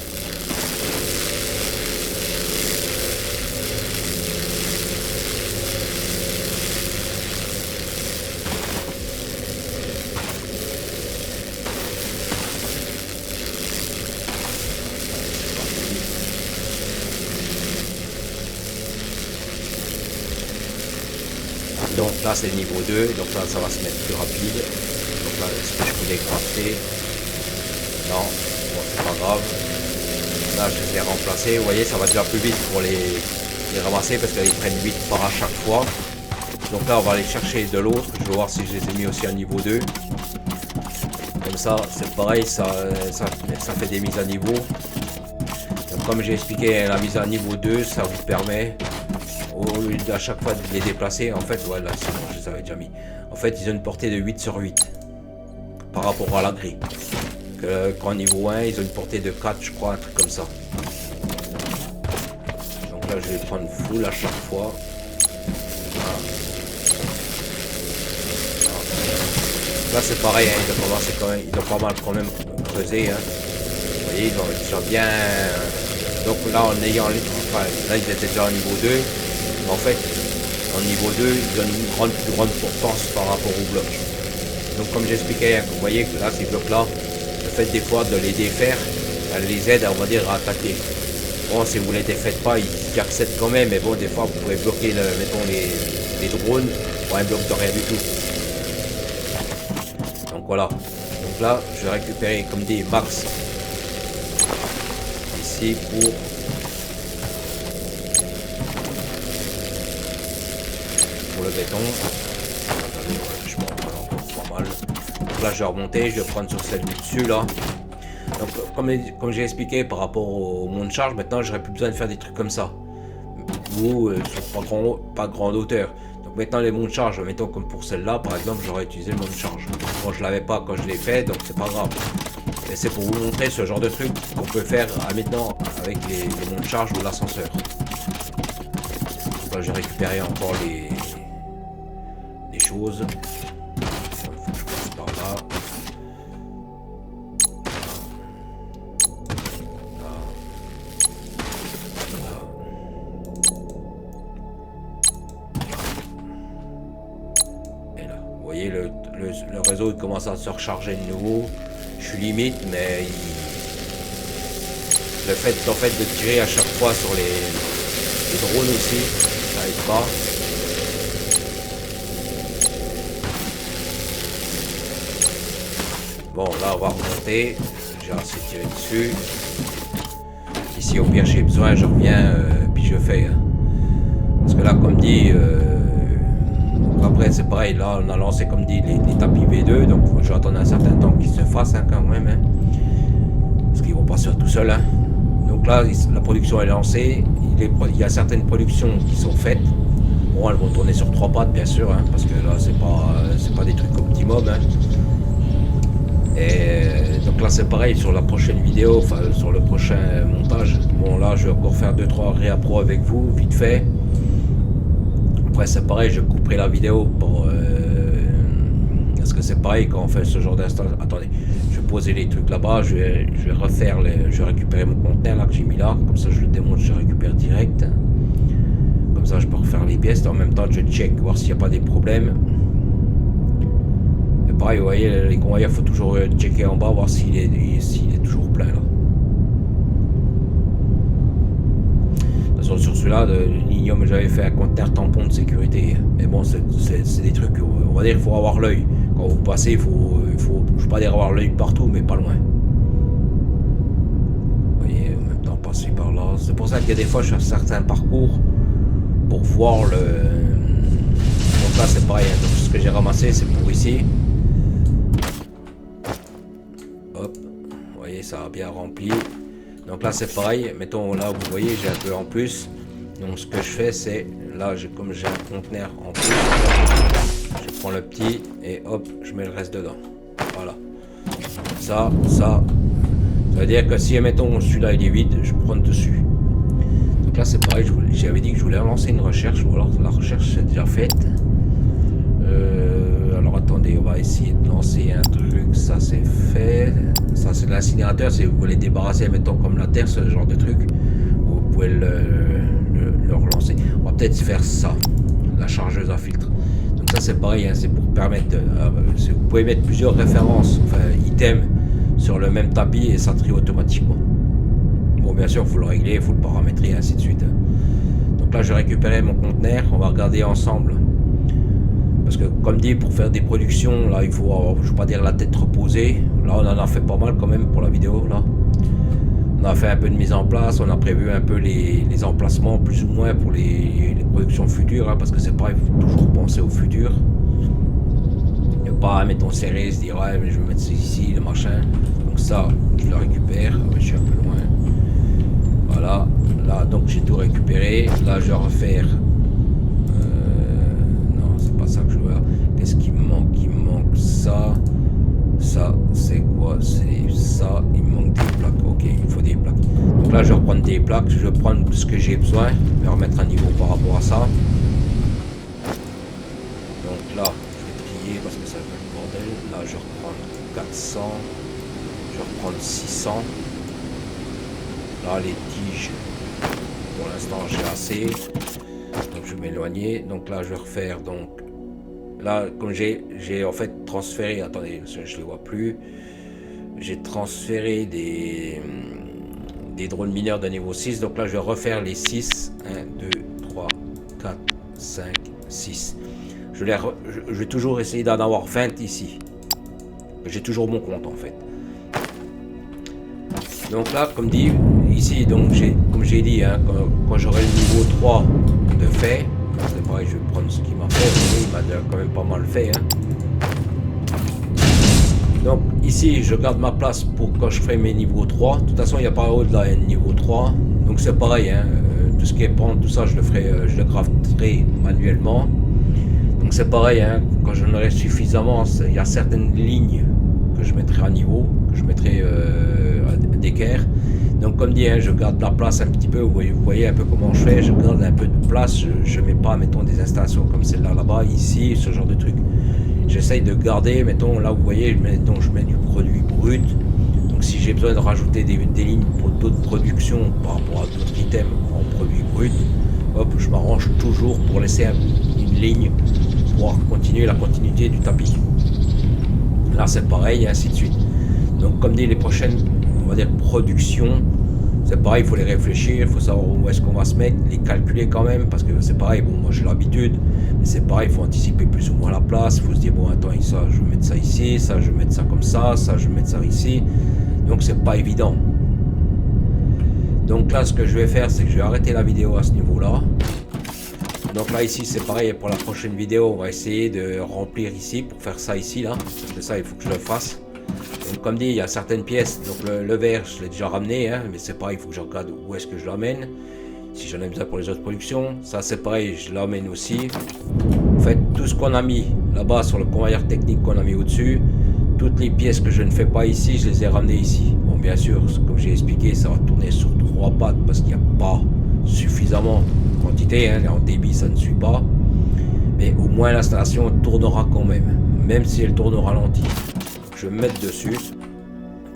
Donc là c'est le niveau 2, donc là ça va se mettre plus rapide. Donc là est-ce que je peux les crafter? Non, bon c'est pas grave. Là je les ai remplacés, vous voyez ça va déjà plus vite pour les ramasser parce qu'ils prennent 8 par à chaque fois. Donc là on va aller chercher de l'autre, je vais voir si je les ai mis aussi à niveau 2. Comme ça c'est pareil, ça fait des mises à niveau. Donc comme j'ai expliqué la mise à niveau 2, ça vous permet au lieu d'à chaque fois de les déplacer, en fait, voilà, sinon je les avais déjà mis. En fait, ils ont une portée de 8 sur 8 par rapport à la grille. Qu'en niveau 1, ils ont une portée de 4, je crois, un truc comme ça. Donc là, je vais prendre full à chaque fois. Voilà. Là, c'est pareil, hein, ils ont pas mal quand même creusé. Hein. Vous voyez, ils ont déjà bien. Donc là, en ayant. Enfin, là, ils étaient déjà au niveau 2. En fait, en niveau 2, ils donnent une plus grande importance par rapport aux blocs. Donc comme j'expliquais, vous voyez que là, ces blocs-là, le fait des fois de les défaire, elle les aide, on va dire, à attaquer. Bon, si vous ne les défaites pas, ils acceptent quand même, mais bon, des fois, vous pouvez bloquer, mettons, les drones pour un bloc de rien du tout. Donc voilà. Donc là, je vais récupérer, comme dit, max ici pour... le béton. Je prends pas mal. Donc là je vais remonter, je vais prendre sur celle du dessus là. Donc comme j'ai expliqué par rapport au monde charge, maintenant j'aurais plus besoin de faire des trucs comme ça. Ou sur pas grande hauteur. Donc maintenant les monts de charge, mettons comme pour celle-là par exemple, j'aurais utilisé le mont de charge. Bon je l'avais pas quand je l'ai fait, donc c'est pas grave. Et c'est pour vous montrer ce genre de truc qu'on peut faire maintenant avec les monts de charge ou l'ascenseur. Là j'ai récupéré encore les choses. Il faut que je passe par là. Et là, vous voyez le réseau il commence à se recharger de nouveau. Je suis limite, mais le fait en fait de tirer à chaque fois sur les drones aussi, ça aide pas. Bon, là, on va remonter. J'ai assez tiré dessus. Ici, au pire, j'ai besoin, je reviens, puis je fais. Hein. Parce que là, comme dit, après, c'est pareil. Là, on a lancé, comme dit, les tapis V2. Donc, je vais attendre un certain temps qu'ils se fassent, hein, quand même. Hein. Parce qu'ils vont pas se faire tout seuls. Hein. Donc là, la production est lancée. Il y a certaines productions qui sont faites. Bon, elles vont tourner sur 3 pattes, bien sûr. Hein, parce que là, c'est pas des trucs optimum. Hein. Et donc là c'est pareil sur la prochaine vidéo, enfin sur le prochain montage. Bon là je vais encore faire 2-3 réappros avec vous, vite fait. Après c'est pareil, je couperai la vidéo pour... parce que c'est pareil quand on fait ce genre d'installation. Attendez, je vais poser les trucs là-bas, je vais refaire, je vais récupérer mon conteneur là que j'ai mis là. Comme ça je le démonte, je récupère direct. Comme ça je peux refaire les pièces. En même temps je check, voir s'il n'y a pas des problèmes. Pareil, vous voyez, les convoyeurs, il faut toujours checker en bas, voir s'il est toujours plein là. De toute façon, sur celui-là, de l'ignium, j'avais fait un conteneur tampon de sécurité. Mais bon, c'est des trucs, on va dire, il faut avoir l'œil. Quand vous passez, il faut, je ne veux pas dire avoir l'œil partout, mais pas loin. Vous voyez, en même temps, passer par là. C'est pour ça qu'il y a des fois, je fais certains parcours pour voir le. Donc là, c'est pareil, hein. Donc, ce que j'ai ramassé, c'est pour ici. Hop, vous voyez ça a bien rempli. Donc là c'est pareil, mettons là vous voyez j'ai un peu en plus. Donc ce que je fais c'est, là comme j'ai un conteneur en plus, je prends le petit et hop je mets le reste dedans. Voilà. Ça veut dire que si mettons celui-là il est vide, je prends dessus. Donc là c'est pareil, j'avais dit que je voulais lancer une recherche, ou alors la recherche c'est déjà faite. Alors attendez, on va essayer de lancer un truc, ça c'est fait. Ça c'est l'incinérateur, si vous voulez débarrasser, mettons comme la terre, ce genre de truc, vous pouvez le relancer. On va peut-être faire ça, la chargeuse à filtre. Donc ça c'est pareil, hein, c'est pour permettre, vous pouvez mettre plusieurs références, enfin items, sur le même tapis et ça trie automatiquement. Bon bien sûr il faut le régler, il faut le paramétrer et ainsi de suite. Donc là je vais récupérer mon conteneur, on va regarder ensemble. Parce que comme dit, pour faire des productions, là il faut avoir, je ne vais pas dire la tête reposée. Là on en a fait pas mal quand même pour la vidéo. Là on a fait un peu de mise en place, on a prévu un peu les emplacements plus ou moins pour les productions futures, hein, parce que c'est pareil, il faut toujours penser au futur. Il n'y a pas, mettons serré, se dire ouais mais je vais mettre ça ici, le machin. Donc ça je le récupère, je suis un peu loin. Voilà, là donc j'ai tout récupéré. Là je vais refaire. Ça que je vois. Qu'est-ce qui me manque? Il me manque ça. Ça, c'est quoi? C'est ça. Il me manque des plaques. Ok, il faut des plaques. Donc là, je vais reprendre des plaques. Je vais prendre ce que j'ai besoin. Je vais remettre un niveau par rapport à ça. Donc là, je vais trier parce que ça fait le bordel. Là, je vais reprendre 400. Je vais reprendre 600. Là, les tiges. Pour l'instant, j'ai assez. Donc, je vais m'éloigner. Donc là, je vais refaire donc. Là, comme j'ai en fait transféré, attendez, je les vois plus, j'ai transféré des drones mineurs de niveau 6, donc là je vais refaire les 6, 1, 2, 3, 4, 5, 6. Je vais toujours essayer d'en avoir 20 ici. J'ai toujours mon compte en fait. Donc là, comme dit, ici, donc comme j'ai dit, hein, quand j'aurai le niveau 3 de fait, c'est pareil, je vais prendre ce qu'il m'a fait, il m'a quand même pas mal fait. Hein. Donc ici, je garde ma place pour quand je ferai mes niveaux 3. De toute façon, il n'y a pas au-delà niveau 3. Donc c'est pareil, hein, tout ce qui est pente, tout ça, je le crafterai manuellement. Donc c'est pareil, hein, quand j'en aurai suffisamment, il y a certaines lignes que je mettrai à niveau, que je mettrai d'équerre. Donc comme dit, hein, je garde la place un petit peu, vous voyez un peu comment je fais, je garde un peu de place, je mets pas, mettons, des installations comme celle-là, là-bas, ici, ce genre de truc. J'essaye de garder, mettons, là vous voyez, mettons, je mets du produit brut. Donc si j'ai besoin de rajouter des lignes pour d'autres productions par rapport à d'autres items en produit brut, hop, je m'arrange toujours pour laisser une ligne pour pouvoir continuer la continuité du tapis. Là c'est pareil et ainsi de suite. Donc comme dit, les prochaines, on va dire, productions, c'est pareil, il faut les réfléchir, il faut savoir où est-ce qu'on va se mettre, les calculer quand même, parce que c'est pareil, bon moi j'ai l'habitude, mais c'est pareil, il faut anticiper plus ou moins la place, il faut se dire bon attends, ça je vais mettre ça ici, ça je vais mettre ça comme ça je vais mettre ça ici, donc c'est pas évident. Donc là ce que je vais faire, c'est que je vais arrêter la vidéo à ce niveau là. Donc là ici c'est pareil, pour la prochaine vidéo on va essayer de remplir ici, pour faire ça ici là, c'est ça, il faut que je le fasse. Donc comme dit, il y a certaines pièces, donc le verre je l'ai déjà ramené, hein, mais c'est pareil, il faut que je regarde où est-ce que je l'amène, si j'en ai besoin pour les autres productions. Ça c'est pareil, je l'amène aussi. En fait, tout ce qu'on a mis là-bas sur le convoyeur technique qu'on a mis au-dessus, toutes les pièces que je ne fais pas ici, je les ai ramenées ici. Bon bien sûr, comme j'ai expliqué, ça va tourner sur 3 pattes parce qu'il n'y a pas suffisamment de quantité, hein, en débit ça ne suit pas. Mais au moins l'installation tournera quand même si elle tourne au ralenti. Je vais me mettre dessus.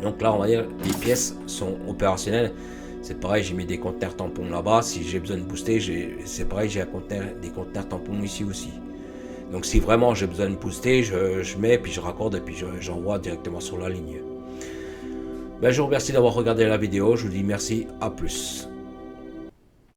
Donc là on va dire les pièces sont opérationnelles. C'est pareil, j'ai mis des conteneurs tampons là-bas. Si j'ai besoin de booster, c'est pareil, j'ai des conteneurs tampons ici aussi. Donc si vraiment j'ai besoin de booster, je mets, puis je raccorde et puis j'envoie directement sur la ligne. Ben, je vous remercie d'avoir regardé la vidéo. Je vous dis merci, à plus.